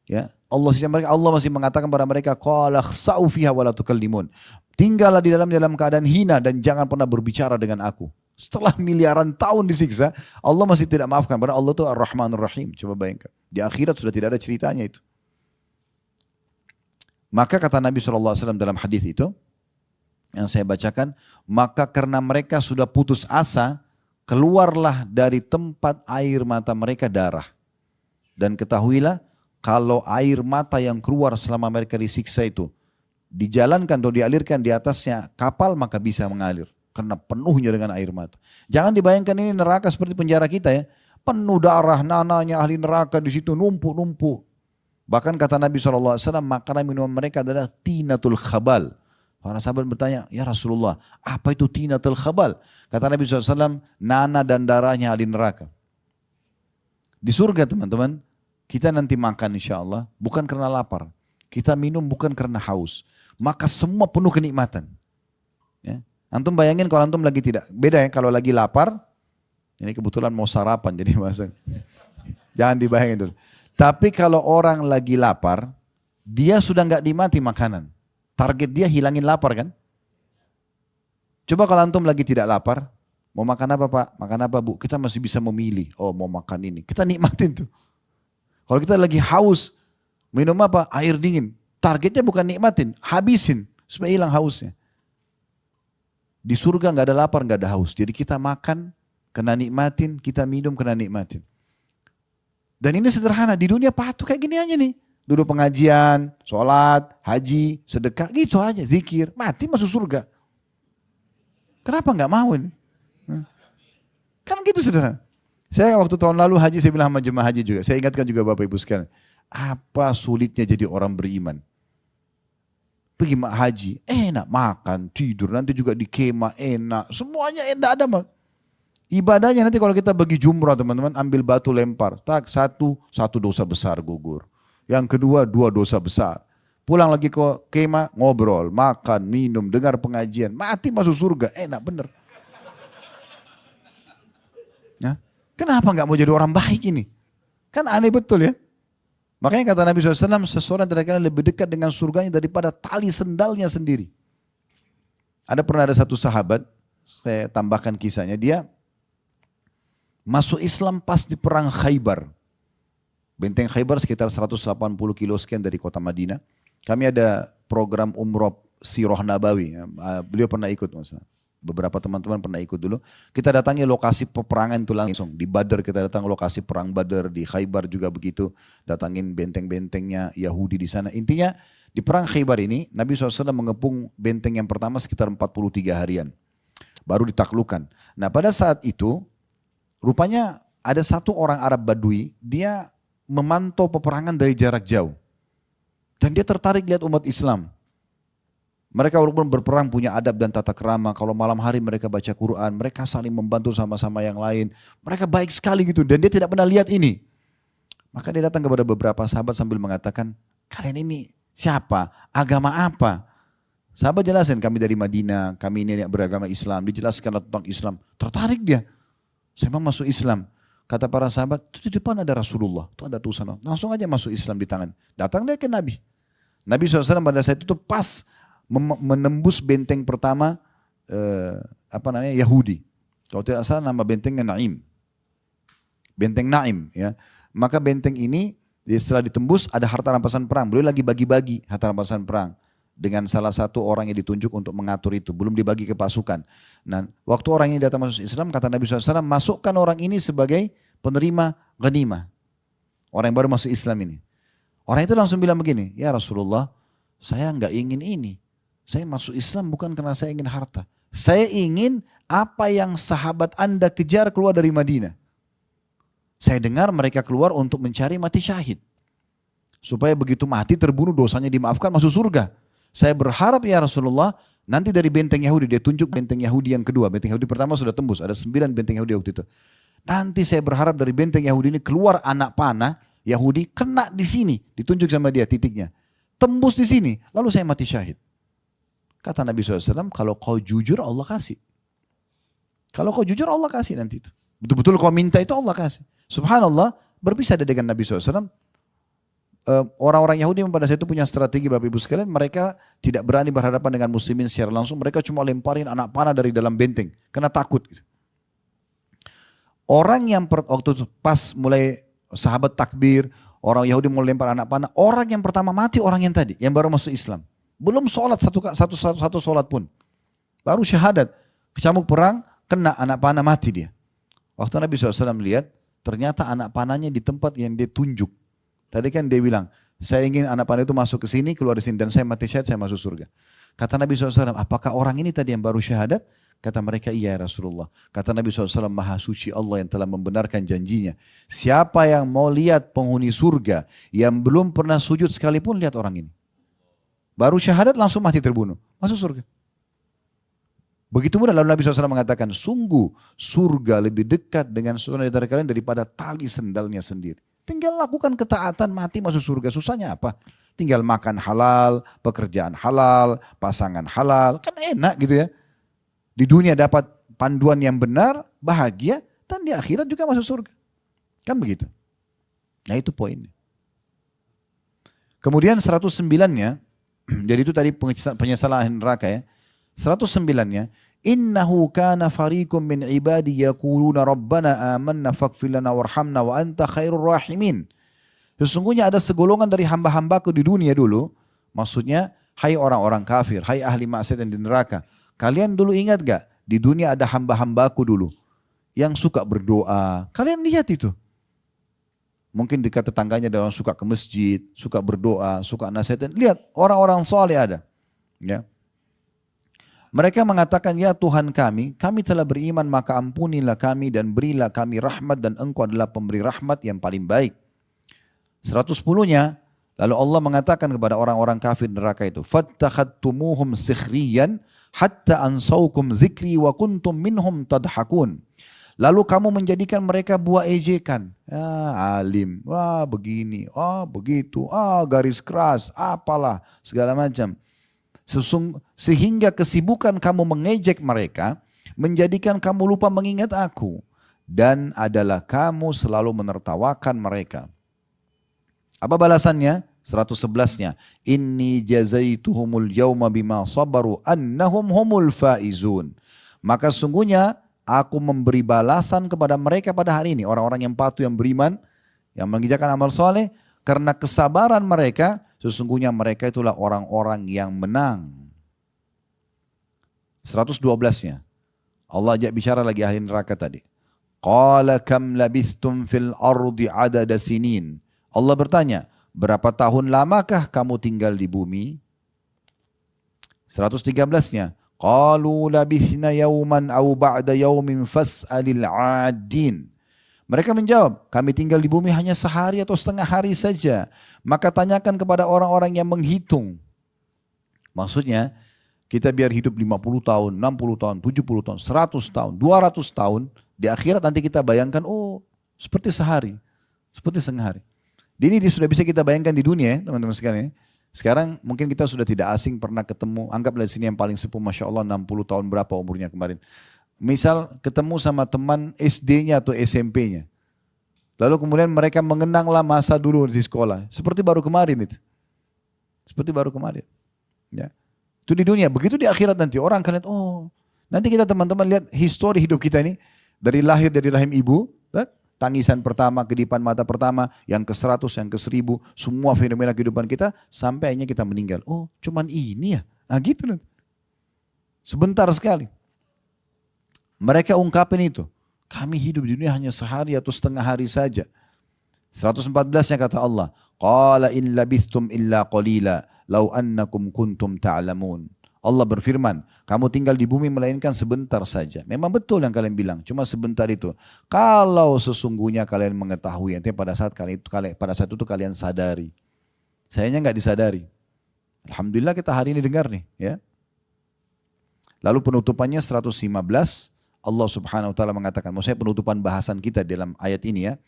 ya Allah masih mengatakan kepada mereka, qala khsa'u fiha wa la tukallimun. Tinggallah di dalam keadaan hina dan jangan pernah berbicara dengan aku. Setelah miliaran tahun disiksa, Allah masih tidak maafkan. Padahal Allah itu Ar-Rahmanur Rahim. Coba bayangkan. Di akhirat sudah tidak ada ceritanya itu. Maka kata Nabi SAW dalam hadis itu, yang saya bacakan, maka karena mereka sudah putus asa, keluarlah dari tempat air mata mereka darah. Dan ketahuilah, kalau air mata yang keluar selama mereka disiksa itu, dijalankan atau dialirkan di atasnya kapal, maka bisa mengalir. Karena penuhnya dengan air mata. Jangan dibayangkan ini neraka seperti penjara kita ya. Penuh darah, nananya ahli neraka di situ numpuk-numpuk. Bahkan kata Nabi SAW, makanan minuman mereka adalah tinatul khabal. Para sahabat bertanya, ya Rasulullah, apa itu tinatul khabal? Kata Nabi SAW, nana dan darahnya ahli neraka. Di surga teman-teman, kita nanti makan insya Allah, bukan karena lapar. Kita minum bukan karena haus. Maka semua penuh kenikmatan. Ya. Antum bayangin kalau antum lagi tidak, beda ya kalau lagi lapar, ini kebetulan mau sarapan jadi masak. Jangan dibayangin dulu. Tapi kalau orang lagi lapar, dia sudah nggak dimati makanan. Target dia hilangin lapar kan? Coba kalau antum lagi tidak lapar, mau makan apa Pak? Makan apa Bu? Kita masih bisa memilih. Oh mau makan ini. Kita nikmatin tuh. Kalau kita lagi haus, minum apa? Air dingin. Targetnya bukan nikmatin, habisin supaya hilang hausnya. Di surga nggak ada lapar, nggak ada haus. Jadi kita makan, kena nikmatin, kita minum, kena nikmatin. Dan ini sederhana, di dunia patuh kayak gini aja nih. Duduk pengajian, sholat, haji, sedekah, gitu aja, zikir, mati masuk surga. Kenapa nggak mau ini? Kan gitu sederhana. Saya waktu tahun lalu haji, saya bilang sama jemaah haji juga, saya ingatkan juga Bapak Ibu sekalian, apa sulitnya jadi orang beriman? Pergi haji, enak makan, tidur, nanti juga di kemah enak, semuanya enak ada mah. Ibadahnya nanti kalau kita bagi jumrah teman-teman, ambil batu lempar, tak satu dosa besar gugur. Yang kedua 2 dosa besar. pulang lagi ke kemah, ngobrol, makan, minum, dengar pengajian, mati masuk surga, enak bener. Ya. Kenapa nggak mau jadi orang baik ini? Kan aneh betul ya. Makanya kata Nabi SAW, seseorang tidak akan lebih dekat dengan surganya daripada tali sendalnya sendiri. Pernah ada satu sahabat, saya tambahkan kisahnya, dia masuk Islam pas di perang Khaybar. Benteng Khaybar sekitar 180 kilo sekian dari kota Madinah. Kami ada program umroh Sirah Nabawi. Beliau pernah ikut, beberapa teman-teman pernah ikut dulu. Kita datangi lokasi peperangan itu langsung. Di Badr kita datang lokasi perang Badr, di Khaybar juga begitu. Datangin benteng-bentengnya Yahudi di sana. Intinya di perang Khaybar ini Nabi SAW mengepung benteng yang pertama sekitar 43 harian. Baru ditaklukkan. Nah pada saat itu rupanya ada satu orang Arab Badui, dia memantau peperangan dari jarak jauh. Dan dia tertarik lihat umat Islam. Mereka walaupun berperang punya adab dan tata krama. Kalau malam hari mereka baca Quran, mereka saling membantu sama-sama yang lain. Mereka baik sekali gitu dan dia tidak pernah lihat ini. Maka dia datang kepada beberapa sahabat sambil mengatakan, kalian ini siapa? Agama apa? Sahabat jelasin, kami dari Madinah, kami ini yang beragama Islam. Dijelaskan tentang Islam. Tertarik dia. Saya mau masuk Islam. Kata para sahabat, itu di depan ada Rasulullah, itu ada tulisan. Langsung aja masuk Islam di tangan. Datang dia ke Nabi. Nabi SAW pada saat itu pas menembus benteng pertama Yahudi. Kalau tidak salah nama bentengnya Naim. Benteng Naim ya. Maka benteng ini setelah ditembus ada harta rampasan perang. Beliau lagi bagi-bagi harta rampasan perang dengan salah satu orang yang ditunjuk untuk mengatur itu. Belum dibagi ke pasukan. Nah, waktu orang ini datang masuk Islam, kata Nabi SAW, masukkan orang ini sebagai penerima ghanimah. Orang yang baru masuk Islam ini. Orang itu langsung bilang begini, ya Rasulullah, saya enggak ingin ini. Saya masuk Islam bukan karena saya ingin harta. Saya ingin apa yang sahabat Anda kejar keluar dari Madinah. Saya dengar mereka keluar untuk mencari mati syahid. Supaya begitu mati terbunuh dosanya dimaafkan masuk surga. Saya berharap ya Rasulullah, nanti dari benteng Yahudi, dia tunjuk benteng Yahudi yang kedua. Benteng Yahudi pertama sudah tembus, ada 9 benteng Yahudi waktu itu. Nanti saya berharap dari benteng Yahudi ini keluar anak panah Yahudi, kena di sini, ditunjuk sama dia titiknya. Tembus di sini, lalu saya mati syahid. Kata Nabi SAW, kalau kau jujur Allah kasih. Kalau kau jujur Allah kasih nanti itu. Betul-betul kau minta itu Allah kasih. Subhanallah, berpisah dengan Nabi SAW. Orang-orang Yahudi yang pada saat itu punya strategi Bapak Ibu sekalian, mereka tidak berani berhadapan dengan muslimin secara langsung, mereka cuma lemparin anak panah dari dalam benteng, karena takut. Orang yang waktu itu pas mulai sahabat takbir, orang Yahudi mau lempar anak panah, orang yang pertama mati orang yang tadi, yang baru masuk Islam. Belum sholat satu sholat pun. Baru syahadat, kecamuk perang, kena anak panah, mati dia. Waktu Nabi SAW lihat, ternyata anak panahnya di tempat yang dia tunjuk. Tadi kan dia bilang, saya ingin anak panah itu masuk ke sini, keluar di sini, dan saya mati syahid, saya masuk surga. Kata Nabi SAW, apakah orang ini tadi yang baru syahadat? Kata mereka, iya Rasulullah. Kata Nabi SAW, maha suci Allah yang telah membenarkan janjinya. Siapa yang mau lihat penghuni surga, yang belum pernah sujud sekalipun, lihat orang ini. Baru syahadat langsung mati terbunuh, masuk surga. Begitu mudah, lalu Nabi SAW mengatakan, sungguh surga lebih dekat dengan seorang dari kalian daripada tali sendalnya sendiri. Tinggal lakukan ketaatan, mati masuk surga. Susahnya apa? Tinggal makan halal, pekerjaan halal, pasangan halal. Kan enak gitu ya. Di dunia dapat panduan yang benar, bahagia, dan di akhirat juga masuk surga. Kan begitu. Nah itu poinnya. Kemudian 109-nya, jadi itu tadi penyesalan neraka ya. 109-nya, innahu kana fariqum min ibadi yaquluna rabbana amanna faghfir lana warhamna wa anta khairur rahimin. Sesungguhnya ada segolongan dari hamba-hambaku di dunia dulu, maksudnya hai orang-orang kafir, hai ahli maksiat yang di neraka. Kalian dulu ingat gak di dunia ada hamba-hambaku dulu yang suka berdoa. Kalian lihat itu. Mungkin dekat tetangganya ada orang suka ke masjid, suka berdoa, suka nasihatin. Lihat orang-orang soleh ada. Ya. Mereka mengatakan, ya Tuhan kami telah beriman maka ampunilah kami dan berilah kami rahmat dan engkau adalah pemberi rahmat yang paling baik. 110-nya, lalu Allah mengatakan kepada orang-orang kafir neraka itu, fattakhadtumuhum sikhriyan hatta ansaukum zikri wa kuntum minhum tadhakun. Lalu kamu menjadikan mereka buah ejekan. Alim, begini, begitu, garis keras, apalah, segala macam. Sehingga kesibukan kamu mengejek mereka, menjadikan kamu lupa mengingat aku. Dan adalah kamu selalu menertawakan mereka. Apa balasannya? 111-nya. Inni jazaituhumul yawma bima sabaru annahum humul faizun. Maka sungguhnya aku memberi balasan kepada mereka pada hari ini. Orang-orang yang patuh, yang beriman, yang mengerjakan amal soleh. Karena kesabaran mereka, sesungguhnya mereka itulah orang-orang yang menang. 112-nya. Allah ajak bicara lagi ahli neraka tadi. Qala kam labithtum fil ardi adada sinin. Allah bertanya, berapa tahun lamakah kamu tinggal di bumi? 113-nya. Qalu labithna yawman aw ba'da yawmin fas'alil 'adin. Mereka menjawab, kami tinggal di bumi hanya sehari atau setengah hari saja. Maka tanyakan kepada orang-orang yang menghitung. Maksudnya, kita biar hidup 50 tahun, 60 tahun, 70 tahun, 100 tahun, 200 tahun. Di akhirat nanti kita bayangkan, seperti sehari, seperti setengah hari. Ini sudah bisa kita bayangkan di dunia ya teman-teman sekalian. Sekarang mungkin kita sudah tidak asing pernah ketemu, anggaplah di sini yang paling sepuh Masya Allah 60 tahun berapa umurnya kemarin. Misal ketemu sama teman SD-nya atau SMP-nya. Lalu kemudian mereka mengenanglah masa dulu di sekolah. Seperti baru kemarin itu. Seperti baru kemarin. Ya. Itu di dunia, begitu di akhirat nanti orang akan lihat, nanti kita teman-teman lihat histori hidup kita ini. Dari lahir dari rahim ibu, tangisan pertama, kedipan mata pertama, yang ke-100, yang ke-1000, semua fenomena kehidupan kita, sampai akhirnya kita meninggal. Cuman ini ya? Gitu nanti. Sebentar sekali. Mereka ungkapin itu. Kami hidup di dunia hanya sehari atau setengah hari saja. 114-nya kata Allah. Qala in labithtum illa qalila law annakum kuntum ta'lamun. Allah berfirman, kamu tinggal di bumi melainkan sebentar saja. Memang betul yang kalian bilang, cuma sebentar itu. Kalau sesungguhnya kalian mengetahui, nanti pada saat itu kalian sadari. Sayangnya nggak disadari. Alhamdulillah kita hari ini dengar nih, ya. Lalu penutupannya 115, Allah Subhanahu wa taala mengatakan, maksudnya penutupan bahasan kita dalam ayat ini ya.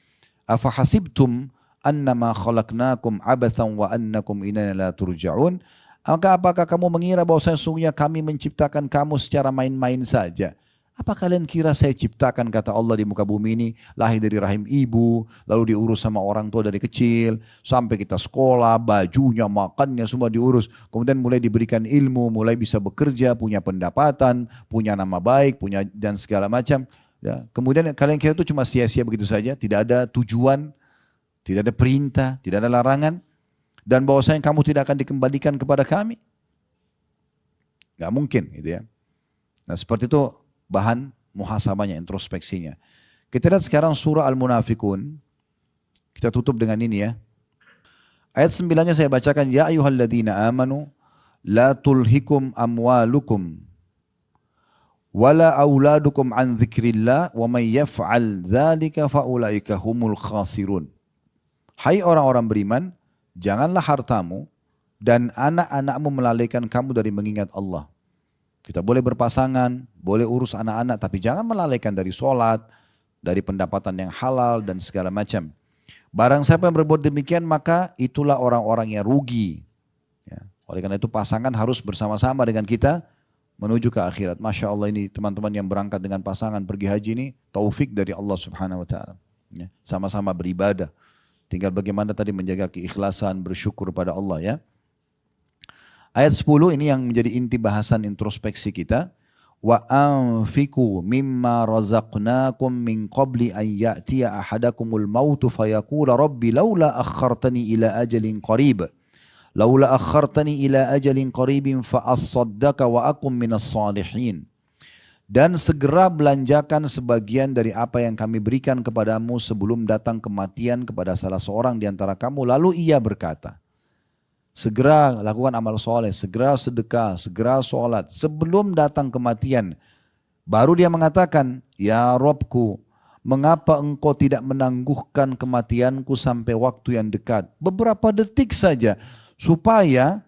Afa hasibtum annama khalaqnakum abathan wa annakum ilaina la turja'un. Maka apakah kamu mengira bahwa sesungguhnya kami menciptakan kamu secara main-main saja? Apa kalian kira saya ciptakan, kata Allah, di muka bumi ini lahir dari rahim ibu, lalu diurus sama orang tua dari kecil, sampai kita sekolah, bajunya, makannya semua diurus. Kemudian mulai diberikan ilmu, mulai bisa bekerja, punya pendapatan, punya nama baik, punya dan segala macam. Ya. Kemudian kalian kira itu cuma sia-sia begitu saja, tidak ada tujuan, tidak ada perintah, tidak ada larangan. Dan bahwasanya kamu tidak akan dikembalikan kepada kami. Gak mungkin gitu ya. Nah seperti itu bahan muhasabahnya, introspeksinya. Kita lihat sekarang surah Al-Munafikun. Kita tutup dengan ini ya. Ayat 9-nya saya bacakan. Ya ayyuhalladzina amanu la tulhikum amwalukum wala auladukum an dzikrillah wa may yaf'al dzalika faulaika humul khasirun. Hai orang-orang beriman, janganlah hartamu dan anak-anakmu melalaikan kamu dari mengingat Allah. Kita boleh berpasangan, boleh urus anak-anak, tapi jangan melalaikan dari sholat, dari pendapatan yang halal dan segala macam. Barang siapa yang berbuat demikian, maka itulah orang-orang yang rugi. Ya. Oleh karena itu pasangan harus bersama-sama dengan kita menuju ke akhirat. Masya Allah, ini teman-teman yang berangkat dengan pasangan pergi haji ini, taufik dari Allah Subhanahu Wa Taala. Ya. Sama-sama beribadah. Tinggal bagaimana tadi menjaga keikhlasan, bersyukur pada Allah ya. Ayat 10 ini yang menjadi inti bahasan introspeksi kita. Wa anfiqu mimma razaqnakum min qabli an ya'tiya ahadakumul mautu fayaqula rabbi laula akhartani ila ajalin qarib. Laula akhartani ila ajalin qaribin fa as-saddaqa wa akum minas salihin. Dan segera belanjakan sebagian dari apa yang kami berikan kepadamu sebelum datang kematian kepada salah seorang di antara kamu. Lalu ia berkata, segera lakukan amal soleh, segera sedekah, segera sholat sebelum datang kematian. Baru dia mengatakan, ya Robku, mengapa engkau tidak menangguhkan kematianku sampai waktu yang dekat? Beberapa detik saja, supaya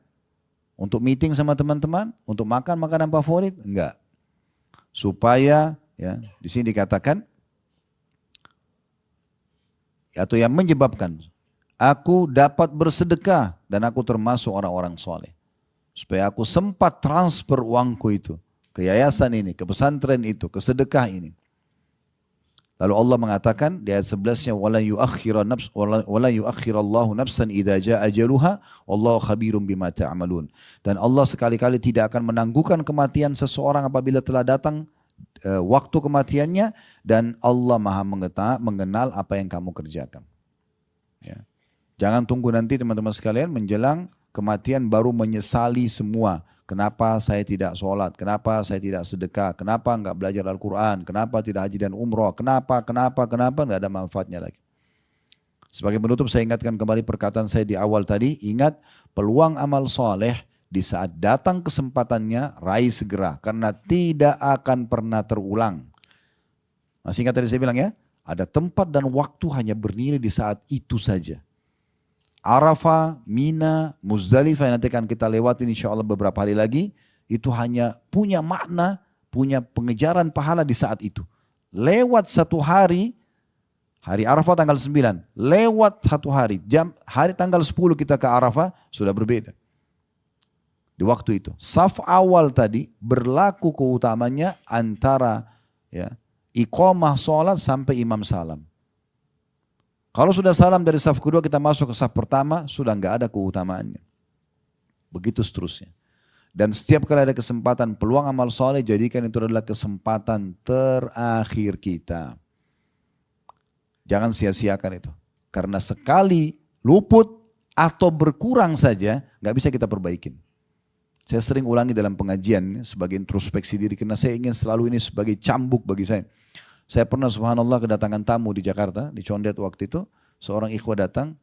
untuk meeting sama teman-teman, untuk makan makanan favorit, enggak. Supaya ya di sini dikatakan atau yang menyebabkan aku dapat bersedekah dan aku termasuk orang-orang soleh. Supaya aku sempat transfer uangku itu ke yayasan ini, ke pesantren itu, ke sedekah ini. Lalu Allah mengatakan di ayat 11-nya wala yuakhirallahu nafsan idza jaa ajaluha wallahu khabirum bima ta'malun. Dan Allah sekali-kali tidak akan menangguhkan kematian seseorang apabila telah datang waktu kematiannya, dan Allah Maha mengenal apa yang kamu kerjakan. Ya. Jangan tunggu nanti teman-teman sekalian menjelang kematian baru menyesali semua. Kenapa saya tidak sholat? Kenapa saya tidak sedekah? Kenapa enggak belajar Al-Quran? Kenapa tidak haji dan umroh? Kenapa? Enggak ada manfaatnya lagi. Sebagai penutup saya ingatkan kembali perkataan saya di awal tadi. Ingat, peluang amal soleh di saat datang kesempatannya raih segera. Karena tidak akan pernah terulang. Masih ingat tadi saya bilang ya? Ada tempat dan waktu hanya bernilai di saat itu saja. Arafah, Mina, Muzdalifah yang nanti akan kita lewatin insya Allah beberapa hari lagi. Itu hanya punya makna, punya pengejaran pahala di saat itu. Lewat satu hari, hari Arafah tanggal 9. Lewat satu hari, hari tanggal 10 kita ke Arafah sudah berbeda. Di waktu itu. Saf awal tadi berlaku keutamanya antara ya, iqamah sholat sampai imam salam. Kalau sudah salam dari saf kedua kita masuk ke saf pertama, sudah enggak ada keutamaannya. Begitu seterusnya. Dan setiap kali ada kesempatan peluang amal soleh, jadikan itu adalah kesempatan terakhir kita. Jangan sia-siakan itu. Karena sekali luput atau berkurang saja, enggak bisa kita perbaikin. Saya sering ulangi dalam pengajian sebagai introspeksi diri, karena saya ingin selalu ini sebagai cambuk bagi saya. Saya pernah subhanallah kedatangan tamu di Jakarta, di Condet waktu itu, seorang ikhwah datang,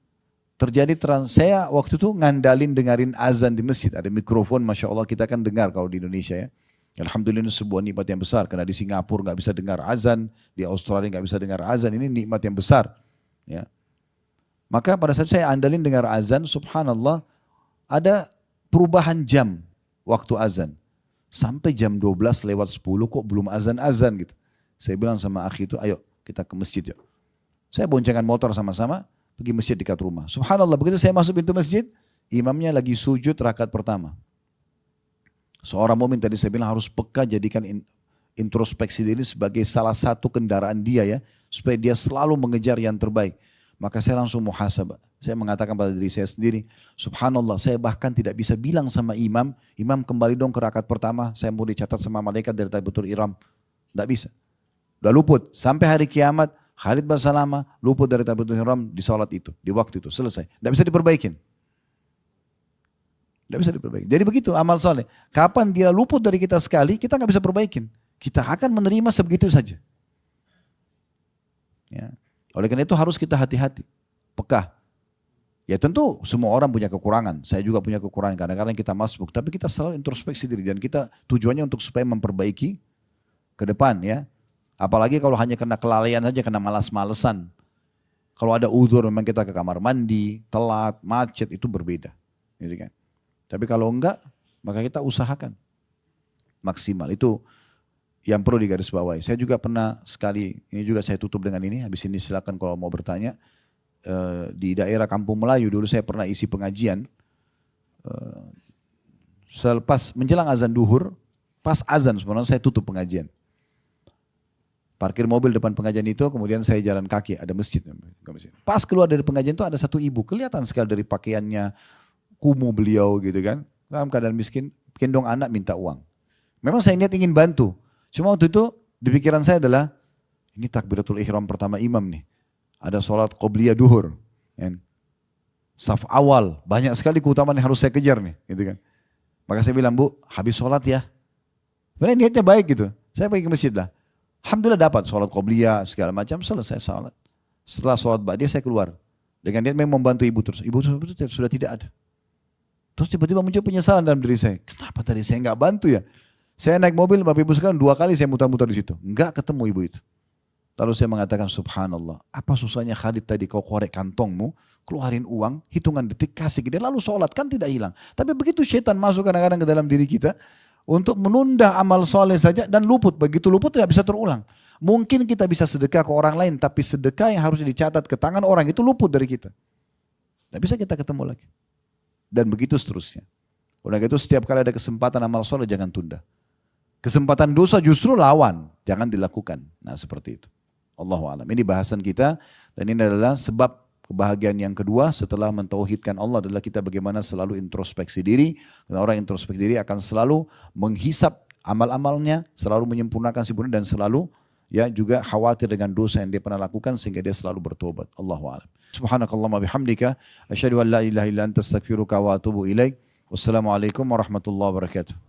saya waktu itu ngandalin dengerin azan di masjid, ada mikrofon Masya Allah kita kan dengar kalau di Indonesia ya. Alhamdulillah ini sebuah nikmat yang besar, karena di Singapura nggak bisa dengar azan, di Australia nggak bisa dengar azan, ini nikmat yang besar. Ya. Maka pada saat saya andalin dengar azan, subhanallah, ada perubahan jam waktu azan. Sampai jam 12 lewat 10 kok belum azan-azan gitu. Saya bilang sama akhi itu, ayo kita ke masjid yuk. Saya boncengan motor sama-sama, pergi masjid dekat rumah. Subhanallah, begitu saya masuk pintu masjid, imamnya lagi sujud rakaat pertama. Seorang mukmin tadi saya bilang harus peka, jadikan introspeksi diri sebagai salah satu kendaraan dia ya, supaya dia selalu mengejar yang terbaik. Maka saya langsung muhasabah. Saya mengatakan pada diri saya sendiri, subhanallah saya bahkan tidak bisa bilang sama imam, imam kembali dong ke rakaat pertama, saya mau dicatat sama malaikat dari takbiratul ihram. Tidak bisa. Udah luput. Sampai hari kiamat, Khalid bin Salamah luput dari takbiratul ihram di salat itu, di waktu itu. Selesai. Tidak bisa diperbaikin. Tidak bisa diperbaiki. Jadi begitu amal soleh. Kapan dia luput dari kita sekali, kita nggak bisa perbaikin. Kita akan menerima sebegitu saja. Ya. Oleh karena itu harus kita hati-hati. Peka. Ya tentu semua orang punya kekurangan. Saya juga punya kekurangan. Kadang-kadang kita masuk. Tapi kita selalu introspeksi diri. Dan kita tujuannya untuk supaya memperbaiki ke depan ya. Apalagi kalau hanya kena kelalaian saja, kena malas-malesan. Kalau ada udzur memang kita ke kamar mandi, telat, macet, itu berbeda. Gitu kan. Tapi kalau enggak, maka kita usahakan maksimal. Itu yang perlu digarisbawahi. Saya juga pernah sekali, ini juga saya tutup dengan ini, habis ini silakan kalau mau bertanya. Di daerah Kampung Melayu dulu saya pernah isi pengajian. Selepas menjelang azan duhur, pas azan sebenarnya saya tutup pengajian. Parkir mobil depan pengajian itu, kemudian saya jalan kaki, ada masjid. Pas keluar dari pengajian itu ada satu ibu, kelihatan sekali dari pakaiannya, kumuh beliau gitu kan. Dalam keadaan miskin, gendong anak minta uang. Memang saya niat ingin bantu. Cuma waktu itu di pikiran saya adalah, ini takbiratul ihram pertama imam nih. Ada sholat qobliyah duhur. Kan? Saf awal, banyak sekali keutamaan yang harus saya kejar nih. Gitu kan. Maka saya bilang, Bu, habis sholat ya. Sebenarnya niatnya baik gitu. Saya pergi ke masjid lah. Alhamdulillah dapat sholat qobliyah segala macam, selesai sholat. Setelah sholat ba'diyah saya keluar. Dengan niat memang membantu ibu terus. Ibu terus sudah tidak ada. Terus tiba-tiba muncul penyesalan dalam diri saya. Kenapa tadi saya nggak bantu ya? Saya naik mobil, Bapak Ibu sekalian 2 kali saya muter-muter di situ. Nggak ketemu ibu itu. Lalu saya mengatakan subhanallah. Apa susahnya Khalid tadi kau korek kantongmu, keluarin uang, hitungan detik kasih ke dia, lalu sholat, kan tidak hilang. Tapi begitu syaitan masuk kadang-kadang ke dalam diri kita, untuk menunda amal soleh saja dan luput. Begitu luput tidak bisa terulang. Mungkin kita bisa sedekah ke orang lain, tapi sedekah yang harusnya dicatat ke tangan orang itu luput dari kita. Tidak bisa kita ketemu lagi. Dan begitu seterusnya. Oleh itu setiap kali ada kesempatan amal soleh jangan tunda. Kesempatan dosa justru lawan, jangan dilakukan. Nah seperti itu. Allahu a'lam. Ini bahasan kita dan ini adalah sebab kebahagiaan yang kedua setelah mentauhidkan Allah adalah kita bagaimana selalu introspeksi diri. Dan orang introspeksi diri akan selalu menghisap amal-amalnya, selalu menyempurnakan sempurna dan selalu ya juga khawatir dengan dosa yang dia pernah lakukan sehingga dia selalu bertobat. Allahu a'lam. Subhanakallahumma bihamdika asyhadu an la ilaha illa anta astaghfiruka wa atubu ilaik. Wassalamualaikum warahmatullahi wabarakatuh.